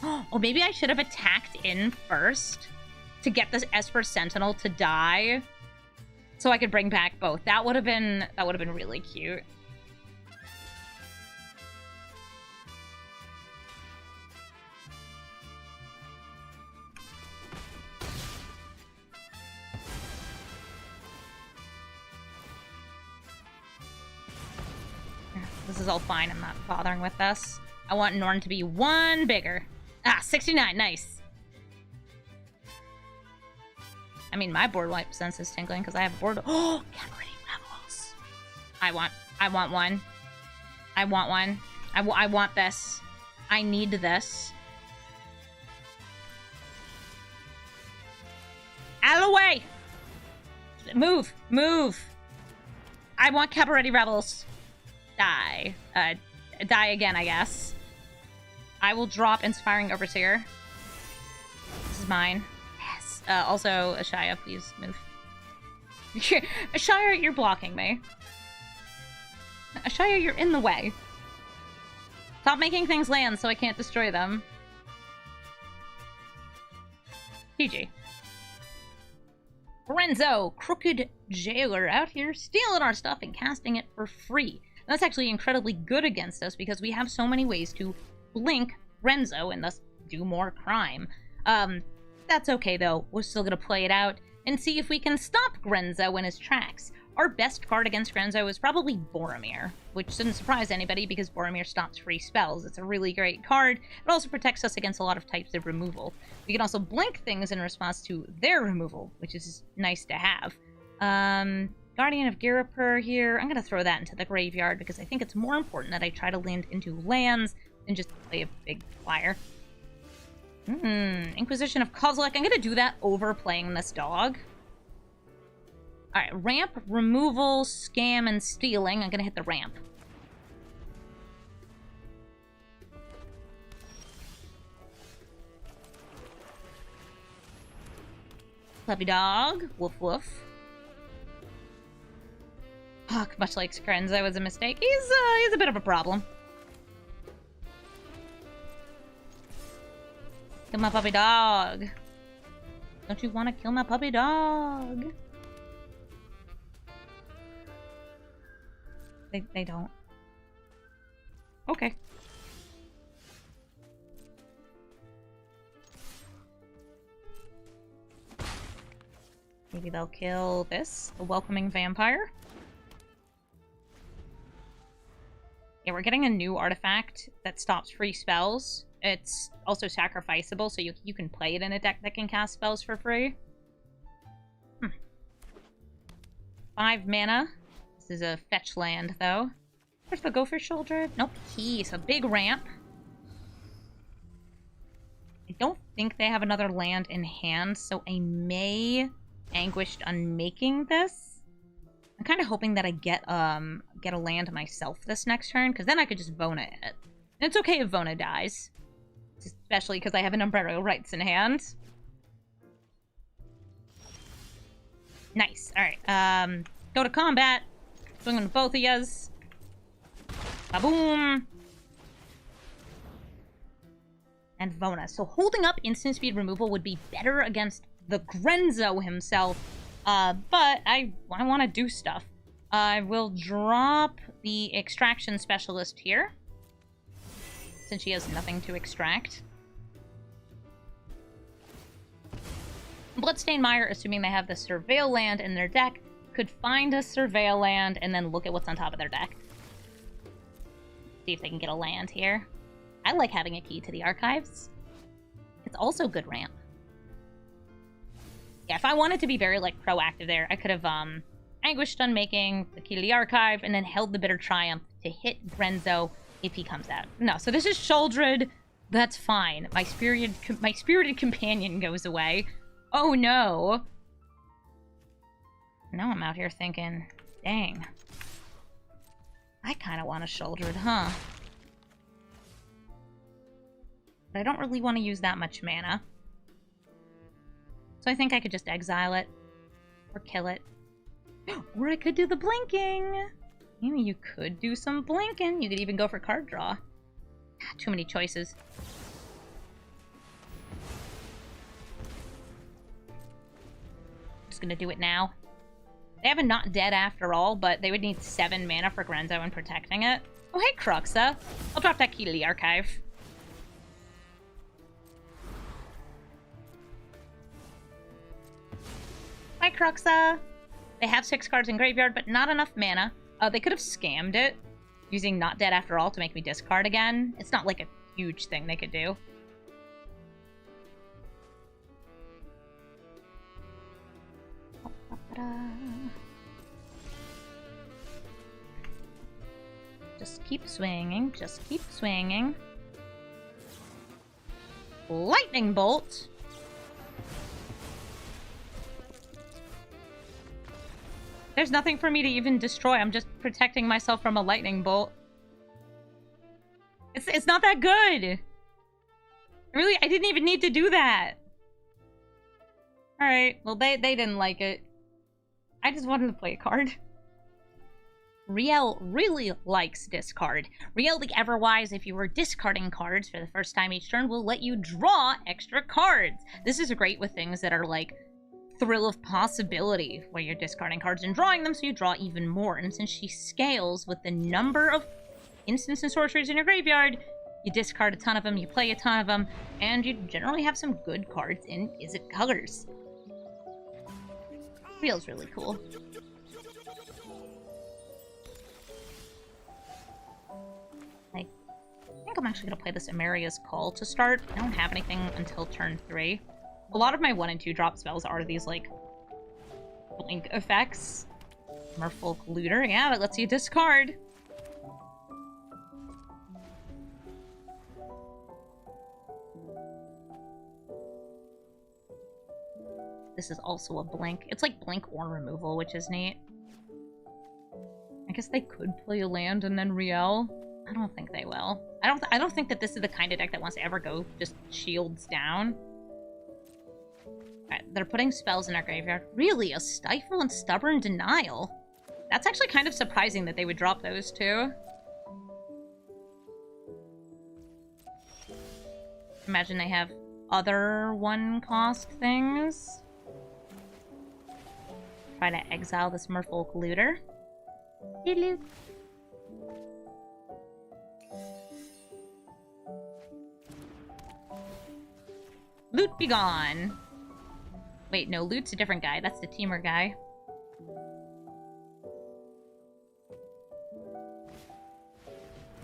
Speaker 1: Oh, maybe I should have attacked in first to get this Esper Sentinel to die, so I could bring back both. That would have been really cute. This is all fine. I'm not bothering with this. I want Norn to be 1 bigger. Ah, 69. Nice. I mean, my board wipe sense is tingling because I have board. Oh, Cabaret Rebels. I want one. I want one. I want this. I need this. Out of the way! Move! Move! I want Cabaret Rebels. Die. Die again, I guess. I will drop Inspiring Overseer. This is mine. Yes. Also, Ashaya, please move. Ashaya, you're blocking me. Ashaya, you're in the way. Stop making things land so I can't destroy them. GG. Grenzo, crooked jailer, out here stealing our stuff and casting it for free. And that's actually incredibly good against us because we have so many ways to blink Grenzo and thus do more crime. That's okay though. We're still gonna play it out and see if we can stop Grenzo in his tracks. Our best card against Grenzo is probably Boromir, which shouldn't surprise anybody because Boromir stops free spells. It's a really great card. It also protects us against a lot of types of removal. We can also blink things in response to their removal, which is nice to have. Guardian of Girapur here. I'm going to throw that into the graveyard because I think it's more important that I try to land into lands than just play a big flyer. Inquisition of Kozilek. I'm going to do that over playing this dog. Alright, ramp, removal, scam, and stealing. I'm going to hit the ramp. Puppy dog. Woof woof. Fuck, much like Grenzo was a mistake. He's a bit of a problem. Kill my puppy dog. Don't you want to kill my puppy dog? They don't. Okay. Maybe they'll kill this, the welcoming vampire. Yeah, we're getting a new artifact that stops free spells. It's also sacrificable, so you can play it in a deck that can cast spells for free. 5 mana. This is a fetch land, though. Where's the Gopher Shoulder? Nope, key. So big ramp. I don't think they have another land in hand, so I may Anguished Unmaking this. I'm kind of hoping that I get a land myself this next turn, because then I could just Vona it. And it's okay if Vona dies. Especially because I have an Umbrella Rights in hand. Nice. Alright, go to combat. Swinging with both of yous. Ba-boom! And Vona. So holding up instant speed removal would be better against the Grenzo himself. But I want to do stuff. I will drop the Extraction Specialist here, since she has nothing to extract. Bloodstained Mire, assuming they have the Surveil land in their deck, could find a Surveil land and then look at what's on top of their deck. See if they can get a land here. I like having a key to the archives. It's also good ramp. Yeah, if I wanted to be very, like, proactive there, I could have, Anguished Unmaking, the key to the archive, and then held the Bitter Triumph to hit Grenzo if he comes out. No, so this is Sheoldred. That's fine. My spirited companion goes away. Oh, no. Now I'm out here thinking, dang. I kind of want a Sheoldred, huh? But I don't really want to use that much mana. So I think I could just exile it. Or kill it. Or I could do the blinking. You could do some blinking. You could even go for card draw. Too many choices. Just gonna do it now. They have a not dead after all, but they would need 7 mana for Grenzo and protecting it. Oh, hey, Cruxa. I'll drop that key to the archive. Hi, Cruxa. They have 6 cards in graveyard, but not enough mana. They could have scammed it, using not dead after all to make me discard again. It's not like a huge thing they could do. Just keep swinging, just keep swinging. Lightning Bolt! There's nothing for me to even destroy. I'm just protecting myself from a lightning bolt. It's not that good. Really, I didn't even need to do that. Alright, well they didn't like it. I just wanted to play a card. Riel really likes discard. Riel the Everwise, if you were discarding cards for the first time each turn, will let you draw extra cards. This is great with things that are like Thrill of Possibility, where you're discarding cards and drawing them so you draw even more. And since she scales with the number of instants and sorceries in your graveyard, you discard a ton of them, you play a ton of them, and you generally have some good cards in Is It colors. Feels really cool. I think I'm actually going to play this Amaria's Call to start. I don't have anything until turn 3. A lot of my 1 and 2 drop spells are these, like, blink effects. Merfolk Looter, yeah, that lets you discard. This is also a blink. It's like blink or removal, which is neat. I guess they could play a land and then Riel. I don't think they will. I don't think that this is the kind of deck that wants to ever go just shields down. Alright, they're putting spells in our graveyard. Really? A Stifle and Stubborn Denial? That's actually kind of surprising that they would drop those two. Imagine they have other 1-cost things. Try to exile this Merfolk Looter. Hello. Loot be gone. Wait, no, Loot's a different guy. That's the Teamer guy.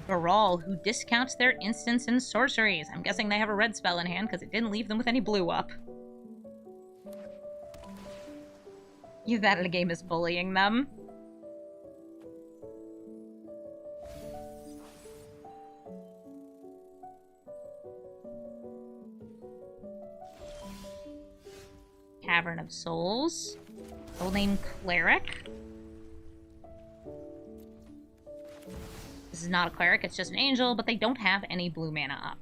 Speaker 1: Brawl, who discounts their instants and sorceries. I'm guessing they have a red spell in hand because it didn't leave them with any blue up. Either that or the game is bullying them. Cavern of Souls. Full name Cleric. This is not a cleric, it's just an angel, but they don't have any blue mana up.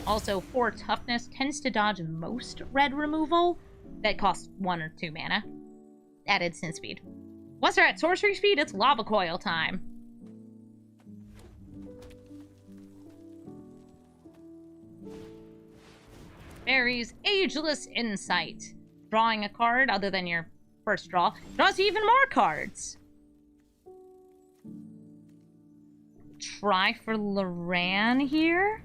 Speaker 1: Also, 4 toughness tends to dodge most red removal that costs 1 or 2 mana. Added instant speed. Once they're at sorcery speed, it's lava coil time. Fairy's Ageless Insight. Drawing a card other than your first draw draws even more cards. Try for Loran here.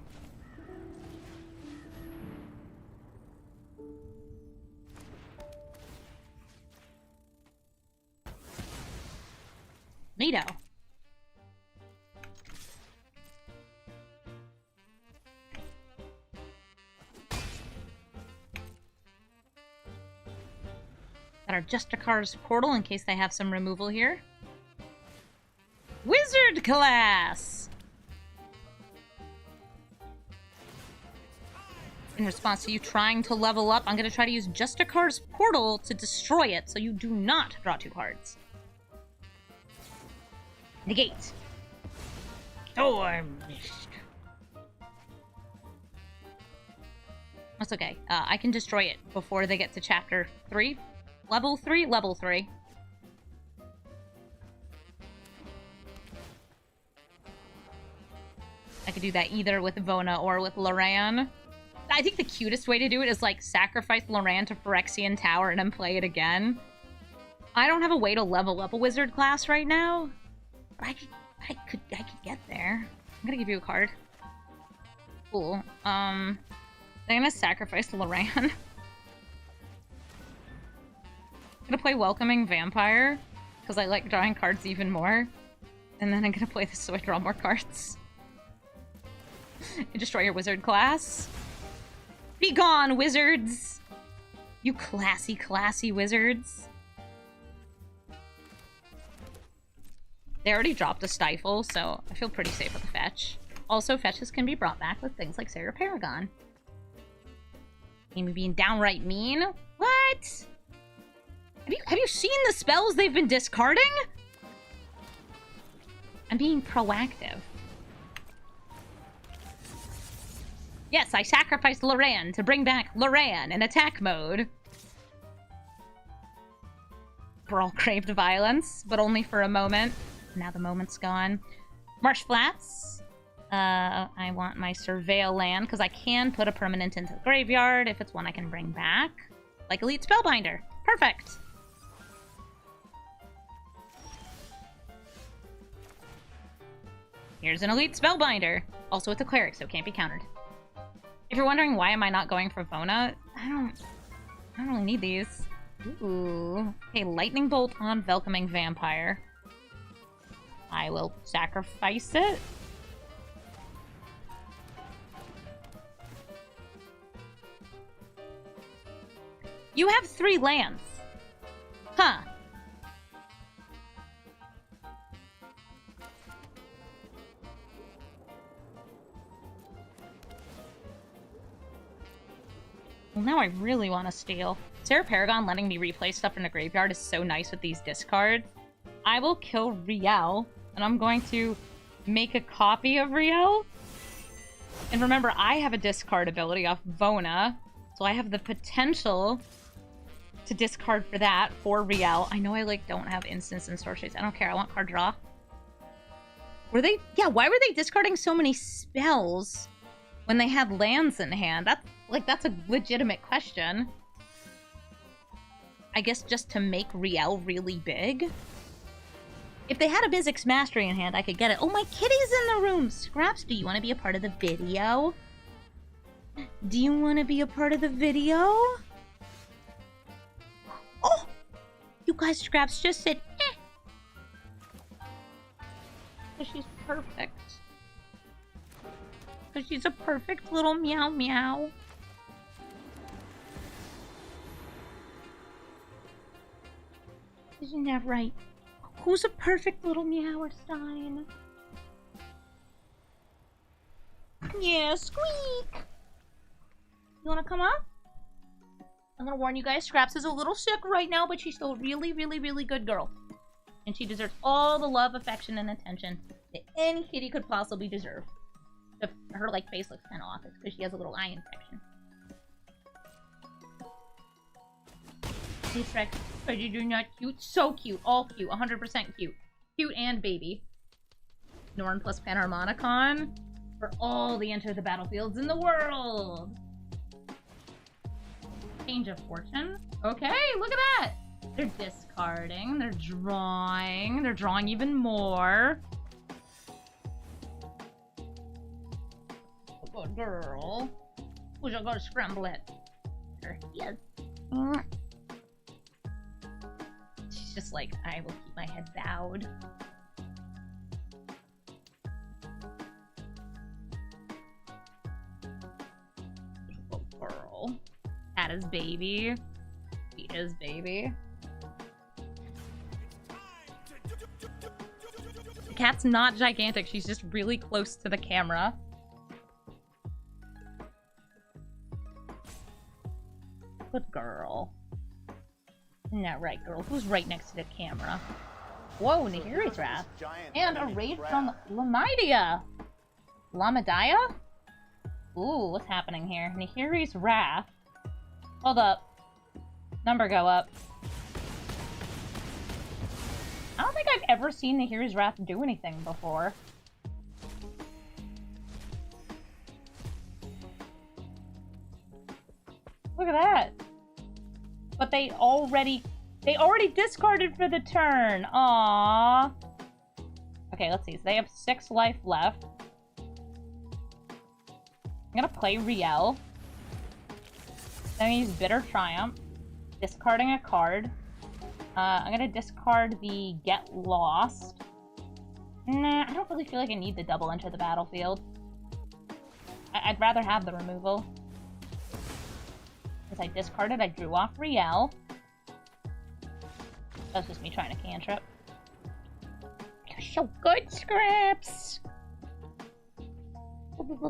Speaker 1: Iedo. Got our Justicar's Portal in case they have some removal here. Wizard class! In response to you trying to level up, I'm going to try to use Justicar's Portal to destroy it so you do not draw 2 cards. Negate. Storm Mist. That's okay. I can destroy it before they get to chapter 3. Level 3? Level 3. I could do that either with Vona or with Loran. I think the cutest way to do it is, like, sacrifice Loran to Phyrexian Tower and then play it again. I don't have a way to level up a wizard class right now. But I could get there. I'm gonna give you a card. Cool. I'm gonna sacrifice Loran. I'm gonna play Welcoming Vampire, because I like drawing cards even more. And then I'm gonna play this so I draw more cards. You destroy your wizard class. Be gone, wizards! You classy, classy wizards. They already dropped a Stifle, so I feel pretty safe with a fetch. Also, fetches can be brought back with things like Sarah Paragon. Amy being downright mean? What? Have you seen the spells they've been discarding? I'm being proactive. Yes, I sacrificed Loran to bring back Loran in attack mode. Brawl craved violence, but only for a moment. Now the moment's gone. Marsh Flats. I want my Surveil land, because I can put a permanent into the graveyard if it's one I can bring back. Like Elite Spellbinder. Perfect! Here's an Elite Spellbinder. Also with a Cleric, so it can't be countered. If you're wondering why am I not going for Vona, I don't really need these. Ooh. Okay, Lightning Bolt on Welcoming Vampire. I will sacrifice it. You have 3 lands. Huh. Well, now I really want to steal. Sarah Paragon letting me replay stuff in the graveyard is so nice with these discards. I will kill Riel, and I'm going to make a copy of Riel. And remember, I have a discard ability off Vona, so I have the potential to discard for that for Riel. I know I, like, don't have instants and sorceries. I don't care. I want card draw. Were they... Yeah, why were they discarding so many spells when they had lands in hand? That's a legitimate question. I guess just to make Riel really big? If they had a Mizzix Mastery in hand, I could get it. Oh, my kitty's in the room! Scraps, do you want to be a part of the video? Do you want to be a part of the video? Oh! You guys, Scraps just said, eh! Because she's perfect. Because she's a perfect little meow meow. Isn't that right? Who's a perfect little Meowerstein? Yeah, squeak! You wanna come up? I'm gonna warn you guys, Scraps is a little sick right now, but she's still a really, really, really good girl. And she deserves all the love, affection, and attention that any kitty could possibly deserve. If her, like, face looks kinda off, it's because she has a little eye infection. Gitrog, but you're not cute. So cute. All cute. 100% cute. Cute and baby. Norn plus Panharmonicon for all the Enter the Battlefields in the world. Change of Fortune. Okay, look at that. They're discarding. They're drawing. They're drawing even more. Good girl. Who's gonna scramble it? There he is. She's just like, I will keep my head bowed. girl. Cat is baby. She is baby. The cat's not gigantic. She's just really close to the camera. Good girl. No, right, girl. Who's right next to the camera? Whoa, Nahiri's Wrath. And a raid from Lamidia. Lamidia? Ooh, what's happening here? Nahiri's Wrath. Hold up. Number go up. I don't think I've ever seen Nahiri's Wrath do anything before. Look at that. But they already discarded for the turn. Aww. Okay, let's see. So they have 6 life left. I'm gonna play Riel. Then I use Bitter Triumph. Discarding a card. I'm gonna discard the Get Lost. Nah, I don't really feel like I need the double enter the battlefield. I'd rather have the removal. Because I discarded, I drew off Riel. That's just me trying to cantrip. You're so good, Scraps! Look, we won!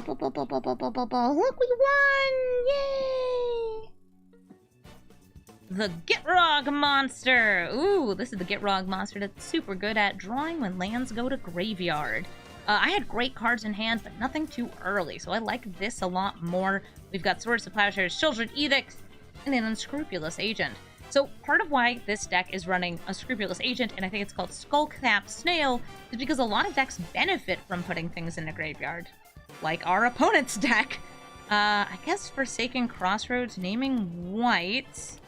Speaker 1: Yay! The Gitrog monster! Ooh, this is the Gitrog monster that's super good at drawing when lands go to graveyard. I had great cards in hand, but nothing too early, so I like this a lot more. We've got Swords to Plowshares, Children Edicts, and an Unscrupulous Agent. So part of why this deck is running Unscrupulous Agent, and I think it's called Skullcap Snail, is because a lot of decks benefit from putting things in the graveyard. Like our opponent's deck. I guess Forsaken Crossroads, naming white.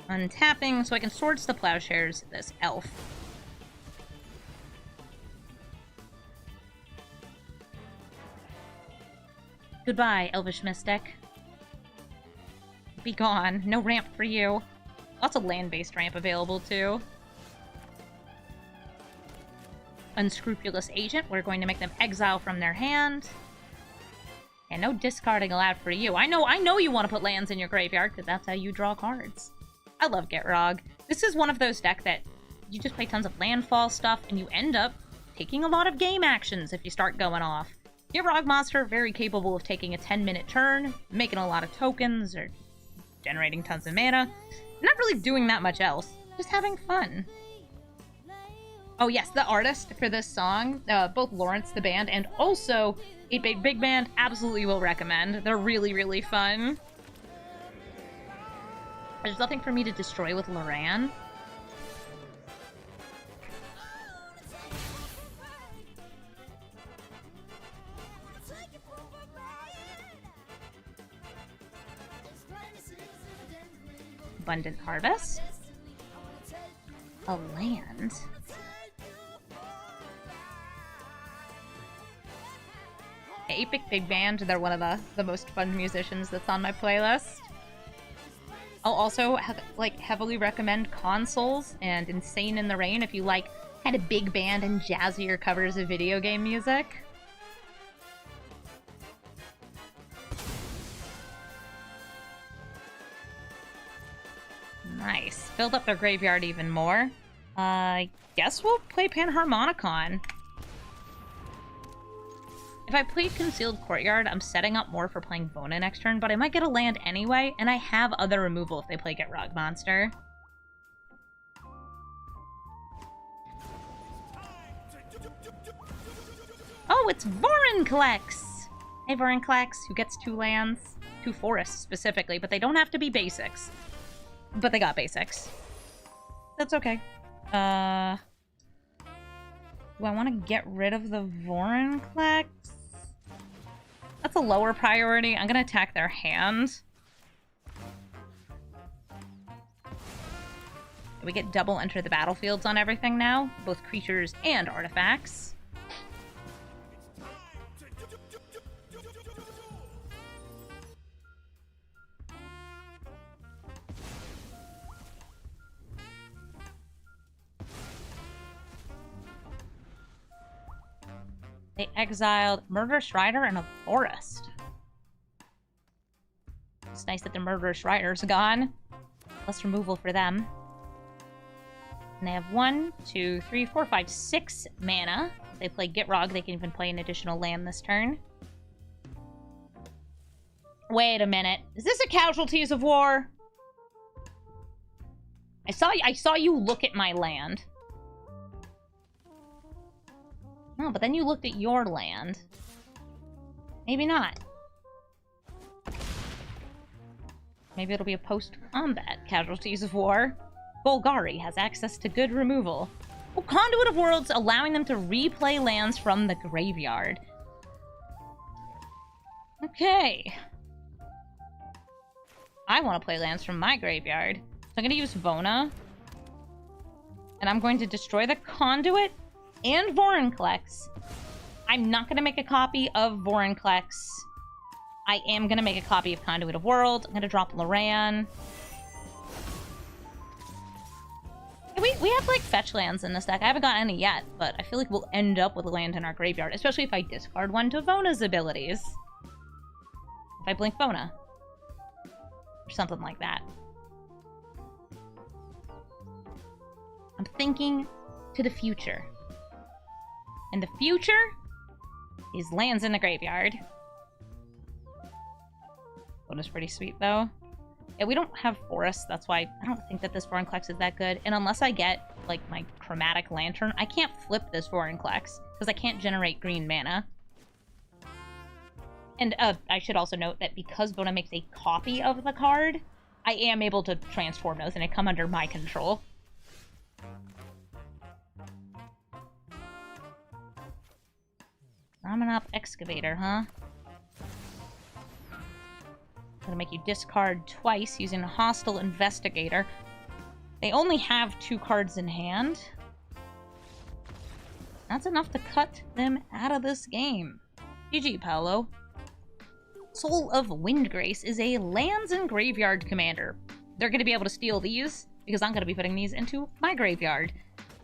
Speaker 1: Untapping, so I can Swords to Plowshares this elf. Goodbye, Elvish Mystic. Be gone. No ramp for you. Lots of land-based ramp available, too. Unscrupulous Agent. We're going to make them exile from their hand. And no discarding allowed for you. I know you want to put lands in your graveyard, because that's how you draw cards. I love Gitrog. This is one of those decks that you just play tons of landfall stuff, and you end up taking a lot of game actions if you start going off. Gitrog monster, very capable of taking a 10-minute turn, making a lot of tokens, or generating tons of mana. Not really doing that much else. Just having fun. Oh yes, the artist for this song, both Lawrence the band and also 8-Bit Big Band, absolutely will recommend. They're really, really fun. There's nothing for me to destroy with Loran. Abundant Harvest. A land. Epic Big Band, they're one of the most fun musicians that's on my playlist. I'll also heavily recommend Consoles and Insane in the Rain if you like kind of big band and jazzier covers of video game music. Nice. Filled up their graveyard even more. I guess we'll play Panharmonicon. If I played Concealed Courtyard, I'm setting up more for playing Vona next turn, but I might get a land anyway, and I have other removal if they play Gitrog Monster. Oh, it's Vorinclex! Hey, Vorinclex, who gets 2 lands. 2 forests, specifically, but they don't have to be basics. But they got basics. That's okay. Do I want to get rid of the Vorinclex? That's a lower priority. I'm going to attack their hand. We get double enter the battlefields on everything now. Both creatures and artifacts. They exiled Murderous Rider and a Forest. It's nice that the Murderous Rider's gone. Less removal for them. And they have 1, 2, 3, 4, 5, 6 mana. If they play Gitrog, they can even play an additional land this turn. Wait a minute. Is this a Casualties of War? I saw you look at my land. No, but then you looked at your land. Maybe not. Maybe it'll be a post-combat Casualties of War. Golgari has access to good removal. Oh, Conduit of Worlds, allowing them to replay lands from the graveyard. Okay. I want to play lands from my graveyard. So I'm going to use Vona. And I'm going to destroy the Conduit and Vorinclex. I'm not going to make a copy of Vorinclex. I am going to make a copy of Conduit of World. I'm going to drop Loran. We have, like, fetch lands in this deck. I haven't got any yet, but I feel like we'll end up with a land in our graveyard, especially if I discard one to Vona's abilities. If I blink Vona. Or something like that. I'm thinking to the future. And the future is lands in the graveyard. Vona's pretty sweet, though. Yeah, we don't have forests, that's why I don't think that this Vorinclex is that good. And unless I get, like, my Chromatic Lantern, I can't flip this Vorinclex, because I can't generate green mana. And I should also note that because Vona makes a copy of the card, I am able to transform those, and they come under my control. Ravenous Excavator, huh? Gonna make you discard twice using a Hostile Investigator. They only have 2 cards in hand. That's enough to cut them out of this game. GG, Paolo. Soul of Windgrace is a lands and graveyard commander. They're gonna be able to steal these, because I'm gonna be putting these into my graveyard.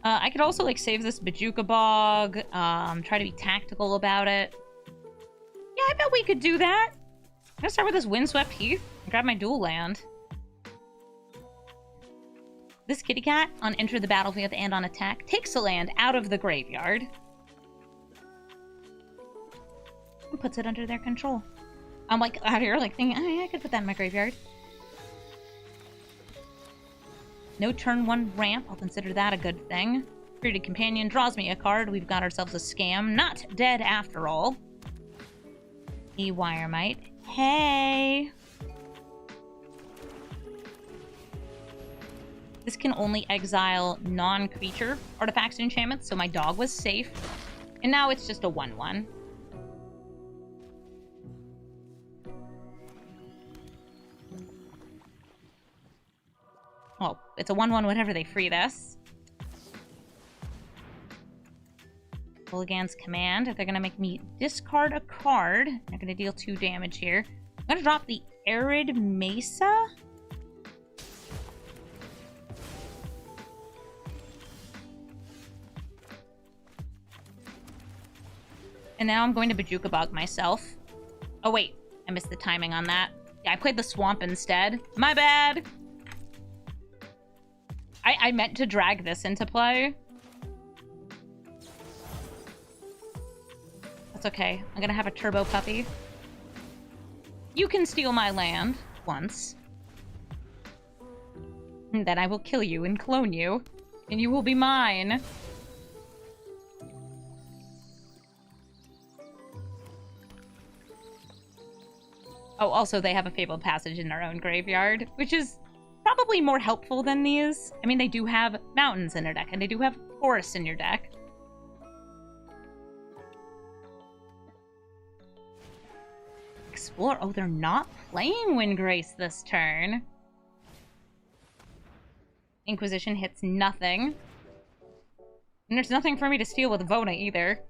Speaker 1: I could also, like, save this Bajuka Bog, try to be tactical about it. Yeah, I bet we could do that. I'm gonna start with this Windswept Heath and grab my dual land. This kitty cat, on enter the battlefield and on attack, takes a land out of the graveyard and puts it under their control. I'm like out here like thinking, oh yeah, I could put that in my graveyard. No turn 1 ramp, I'll consider that a good thing. Created Companion draws me a card. We've got ourselves a scam. Not dead after all. E Wiremite. Hey! This can only exile non-creature artifacts and enchantments, so my dog was safe. And now it's just a 1/1. Well, it's a 1/1 whenever they free this. Mulligan's Command. If they're going to make me discard a card, they're going to deal 2 damage here. I'm going to drop the Arid Mesa. And now I'm going to Bajuka Bog myself. Oh wait, I missed the timing on that. Yeah, I played the Swamp instead. My bad! I meant to drag this into play. That's okay. I'm gonna have a turbo puppy. You can steal my land once. And then I will kill you and clone you. And you will be mine. Oh, also they have a Fabled Passage in their own graveyard, which is probably more helpful than these. I mean, they do have mountains in their deck, and they do have forests in your deck. Explore. Oh, they're not playing Windgrace this turn. Inquisition hits nothing. And there's nothing for me to steal with Vona either.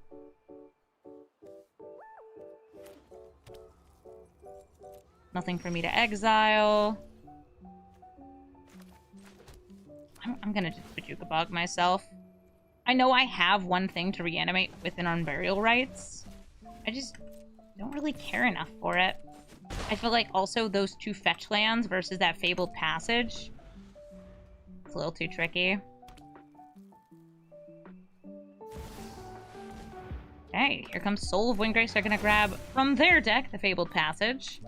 Speaker 1: Nothing for me to exile. I'm gonna just Bajuka Bog myself. I know I have one thing to reanimate within Unburial Rites. I just don't really care enough for it. I feel like also those 2 fetch lands versus that Fabled Passage. It's a little too tricky. Okay, here comes Soul of Windgrace. They're going to grab from their deck the Fabled Passage.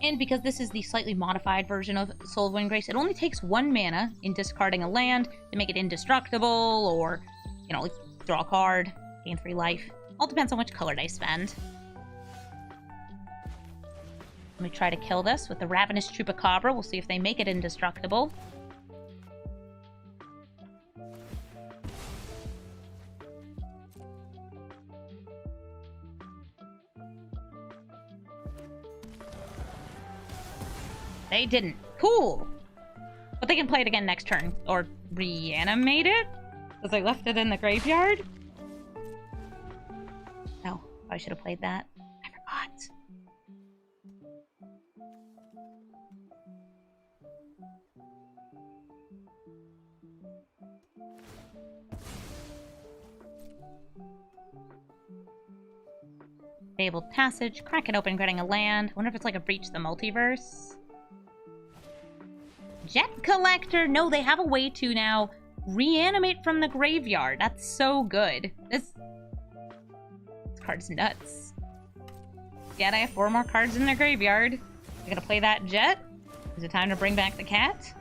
Speaker 1: And because this is the slightly modified version of Soul of Windgrace, it only takes 1 mana in discarding a land to make it indestructible or, you know, draw a card, gain 3 life. All depends on which color they spend. Let me try to kill this with the Ravenous Chupacabra. We'll see if they make it indestructible. They didn't. Cool! But they can play it again next turn. Or reanimate it? Because I left it in the graveyard? Oh, I should have played that. I forgot. Fabled Passage, crack it open, getting a land. Wonder if it's like a Breach the Multiverse. Jet Collector! No, they have a way to now reanimate from the graveyard. That's so good. This card's nuts. Yet I have 4 more cards in their graveyard. I'm gonna play that Jet. Is it time to bring back the cat?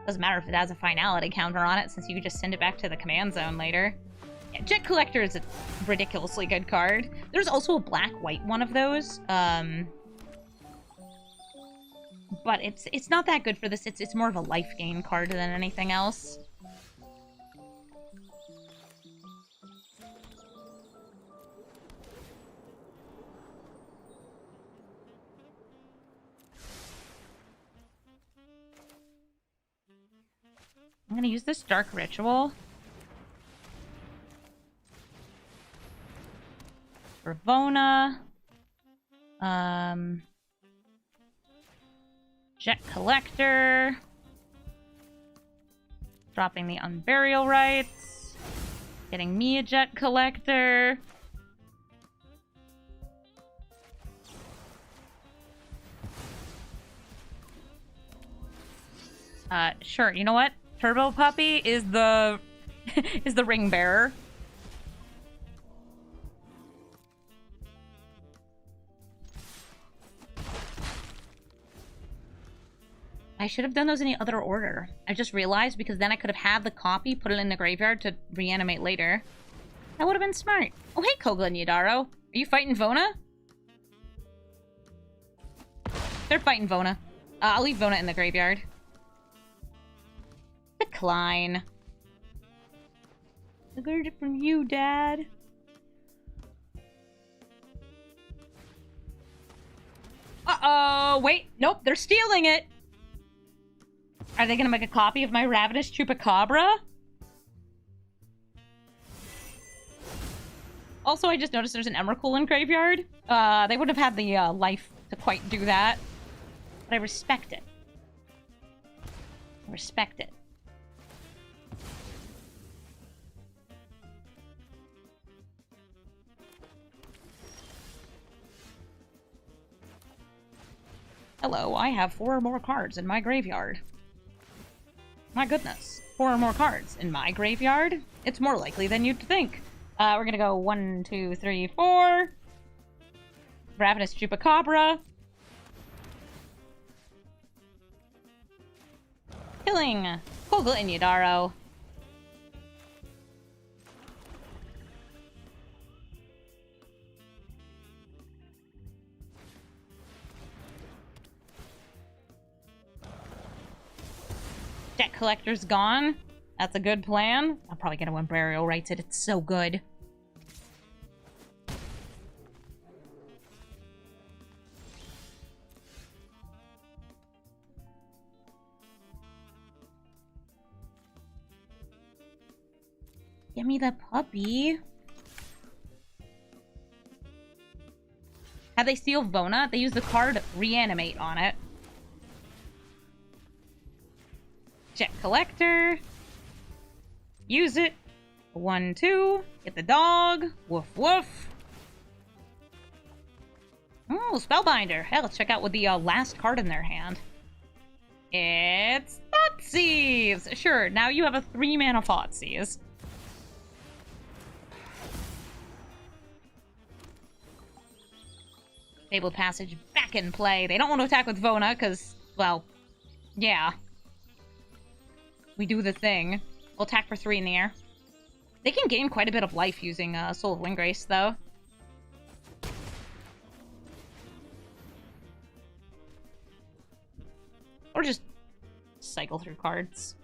Speaker 1: Doesn't matter if it has a finality counter on it, since you could just send it back to the command zone later. Yeah, Jet Collector is a ridiculously good card. There's also a black-white one of those. But it's not that good for this. It's more of a life gain card than anything else. I'm gonna use this Dark Ritual for Vona. Jet Collector. Dropping the Unburial Rites. Getting me a Jet Collector. Sure, you know what? Turbo Puppy is the is the ring bearer. I should have done those in the other order. I just realized, because then I could have had the copy, put it in the graveyard to reanimate later. That would have been smart. Oh, hey, Kogla and Yadaro. Are you fighting Vona? They're fighting Vona. I'll leave Vona in the graveyard. Decline. I learned it from you, Dad. Uh-oh! Wait, nope, they're stealing it! Are they gonna make a copy of my Ravenous Chupacabra? Also, I just noticed there's an Emrakul in graveyard. They wouldn't have had the life to quite do that. But I respect it. I respect it. Hello, I have 4 more cards in my graveyard. My goodness, 4 more cards in my graveyard? It's more likely than you'd think. We're gonna go 1, 2, 3, 4. Ravenous Chupacabra. Killing Kogla and Yadaro. Jet Collector's gone. That's a good plan. I'm probably gonna win Burial Rites it. It's so good. Give me the puppy. Had they steal Vona? They use the card Reanimate on it. Jet Collector. Use it. 1, 2. Get the dog. Woof, woof. Oh, Spellbinder. Hey, let's check out what the last card in their hand. It's Thoughtseize! Sure, now you have a 3-mana Thoughtseize. Fabled Passage back in play. They don't want to attack with Vona, because, well, yeah. We do the thing. We'll attack for 3 in the air. They can gain quite a bit of life using Soul of Windgrace, though. Or just cycle through cards.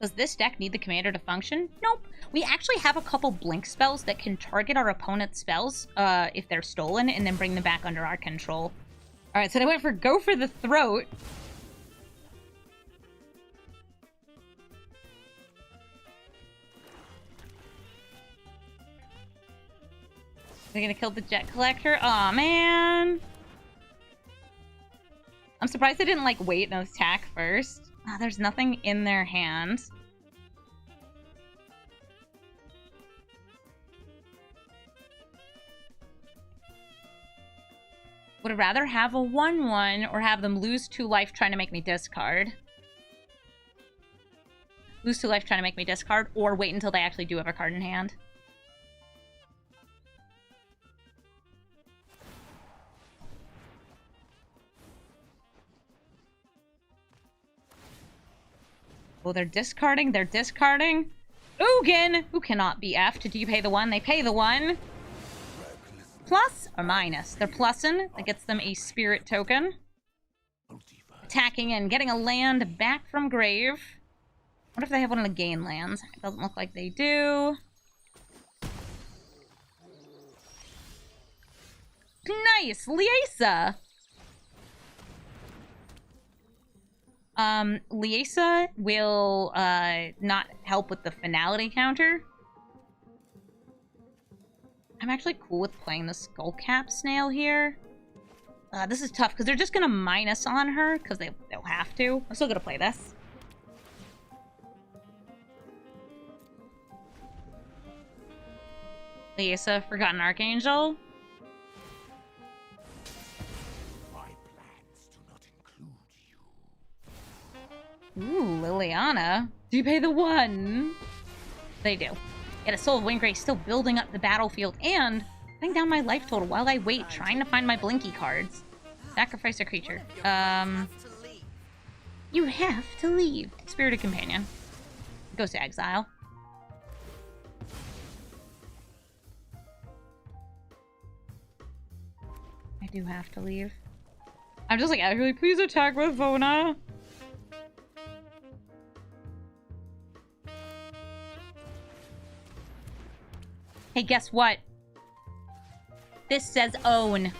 Speaker 1: Does this deck need the commander to function? Nope. We actually have a couple blink spells that can target our opponent's spells if they're stolen and then bring them back under our control. Alright, so they went for Go for the Throat. They're gonna kill the Jet Collector? Aw, man. I'm surprised they didn't, like, wait and attack first. Ah, there's nothing in their hand. Would I rather have a 1/1 or have them lose 2 life trying to make me discard? Lose 2 life trying to make me discard, or wait until they actually do have a card in hand? Oh, they're discarding. They're discarding. Ugin! Who cannot be F'd? Do you pay the 1? They pay the 1. Plus or minus? They're plussing. That gets them a spirit token. Attacking and getting a land back from grave. What if they have one of the gain lands? It doesn't look like they do. Nice! Liesa! Liesa will, not help with the finality counter. I'm actually cool with playing the Skullcap Snail here. This is tough, because they're just gonna minus on her, because they'll have to. I'm still gonna play this. Liesa, Forgotten Archangel. Ooh, Liliana. Do you pay the 1? They do. Get a Soul of Windgrace still building up the battlefield and cutting down my life total while I wait, trying to find my Blinky cards. Sacrifice a creature. You have to leave. Spirited Companion. Goes to exile. I do have to leave. I'm just like, actually, please attack with Vona. Hey, guess what? This says own.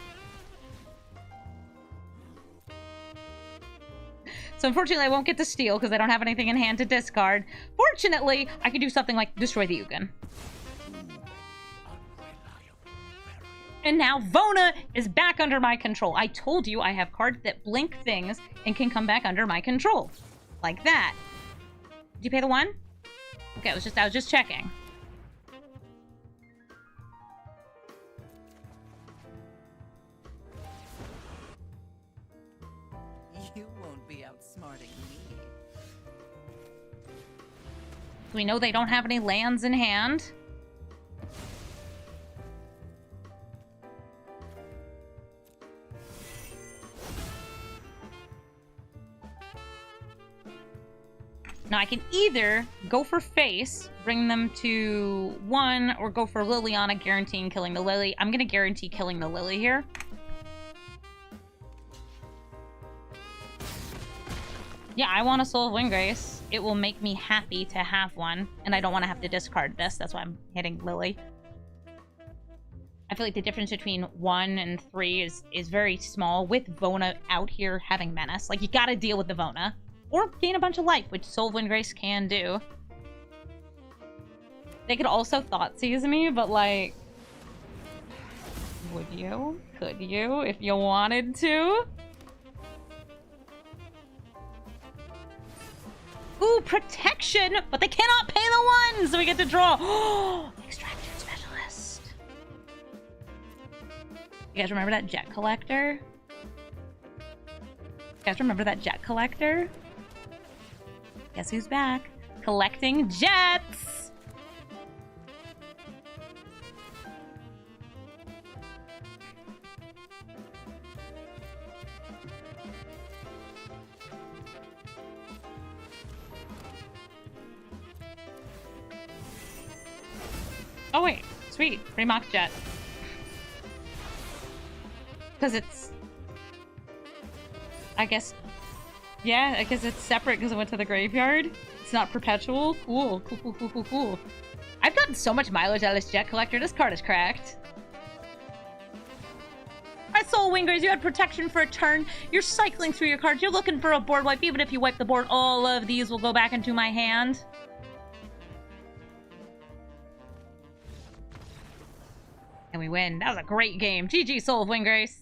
Speaker 1: So unfortunately, I won't get to steal because I don't have anything in hand to discard. Fortunately, I can do something like destroy the Ugin. And now Vona is back under my control. I told you I have cards that blink things and can come back under my control. Like that. Did you pay the 1? Okay, I was just checking.
Speaker 3: You won't be outsmarting me.
Speaker 1: We know they don't have any lands in hand. Now I can either go for face, bring them to 1, or go for Liliana, guaranteeing killing the Lily. I'm gonna guarantee killing the Lily here. Yeah, I want a Soul of Windgrace. It will make me happy to have one, and I don't want to have to discard this. That's why I'm hitting Lily. I feel like the difference between 1 and 3 is very small, with Vona out here having Menace. Like, you gotta deal with the Vona. Or gain a bunch of life, which Soul of Windgrace can do. They could also Thoughtseize me, but like... Would you? Could you? If you wanted to? Ooh, protection, but they cannot pay the one, so we get to draw. Extraction specialist. You guys remember that jet collector? You guys remember that jet collector? Guess who's back? Collecting jets! Oh wait, sweet, rematch jet. Because it's... I guess it's separate because it went to the graveyard. It's not perpetual. Cool, cool, cool, cool, cool, cool. I've gotten so much mileage out of this jet collector. This card is cracked. I saw Windgrace. You had protection for a turn. You're cycling through your cards. You're looking for a board wipe. Even if you wipe the board, all of these will go back into my hand. And we win. That was a great game. GG, Soul of Windgrace.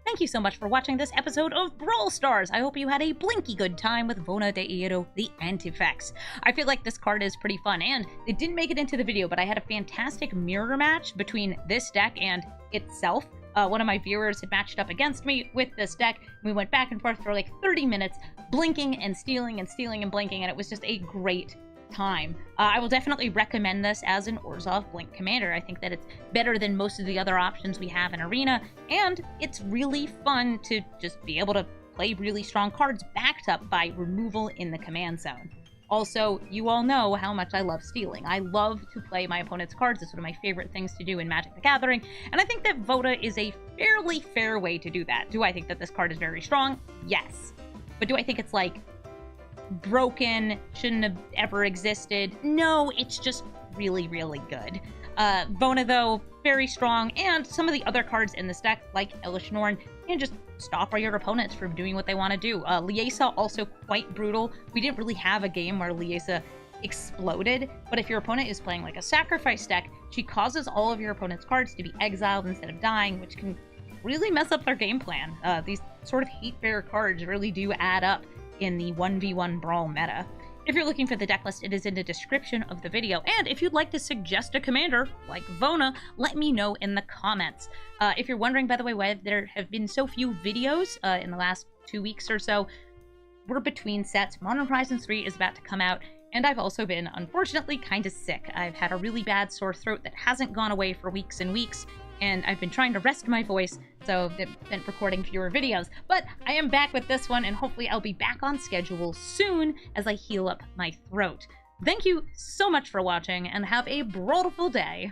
Speaker 1: Thank you so much for watching this episode of Brawl Stars. I hope you had a blinky good time with Vona de Iedo, the Antifex. I feel like this card is pretty fun, and it didn't make it into the video, but I had a fantastic mirror match between this deck and itself. One of my viewers had matched up against me with this deck. We went back and forth for like 30 minutes, blinking and stealing and stealing and blinking, and it was just a great time. I will definitely recommend this as an Orzhov Blink Commander. I think that it's better than most of the other options we have in Arena, and it's really fun to just be able to play really strong cards backed up by removal in the command zone. Also, you all know how much I love stealing. I love to play my opponent's cards. It's one of my favorite things to do in Magic the Gathering, and I think that Vona is a fairly fair way to do that. Do I think that this card is very strong? Yes. But do I think it's like broken, shouldn't have ever existed? No, it's just really, really good. Vona, though, very strong, and some of the other cards in this deck, like Elish Norn, can just stop your opponents from doing what they want to do. Liesa, also quite brutal. We didn't really have a game where Liesa exploded, but if your opponent is playing like a sacrifice deck, she causes all of your opponent's cards to be exiled instead of dying, which can really mess up their game plan. These sort of hate-bearer cards really do add up in the 1v1 Brawl meta. If you're looking for the deck list, it is in the description of the video, and if you'd like to suggest a commander like Vona, let me know in the comments. If you're wondering, by the way, why there have been so few videos in the last 2 weeks or so, we're between sets. Modern Horizons 3 is about to come out, and I've also been, unfortunately, kind of sick. I've had a really bad sore throat that hasn't gone away for weeks and weeks, and I've been trying to rest my voice, so I've been recording fewer videos. But I am back with this one, and hopefully I'll be back on schedule soon as I heal up my throat. Thank you so much for watching, and have a brawlful day.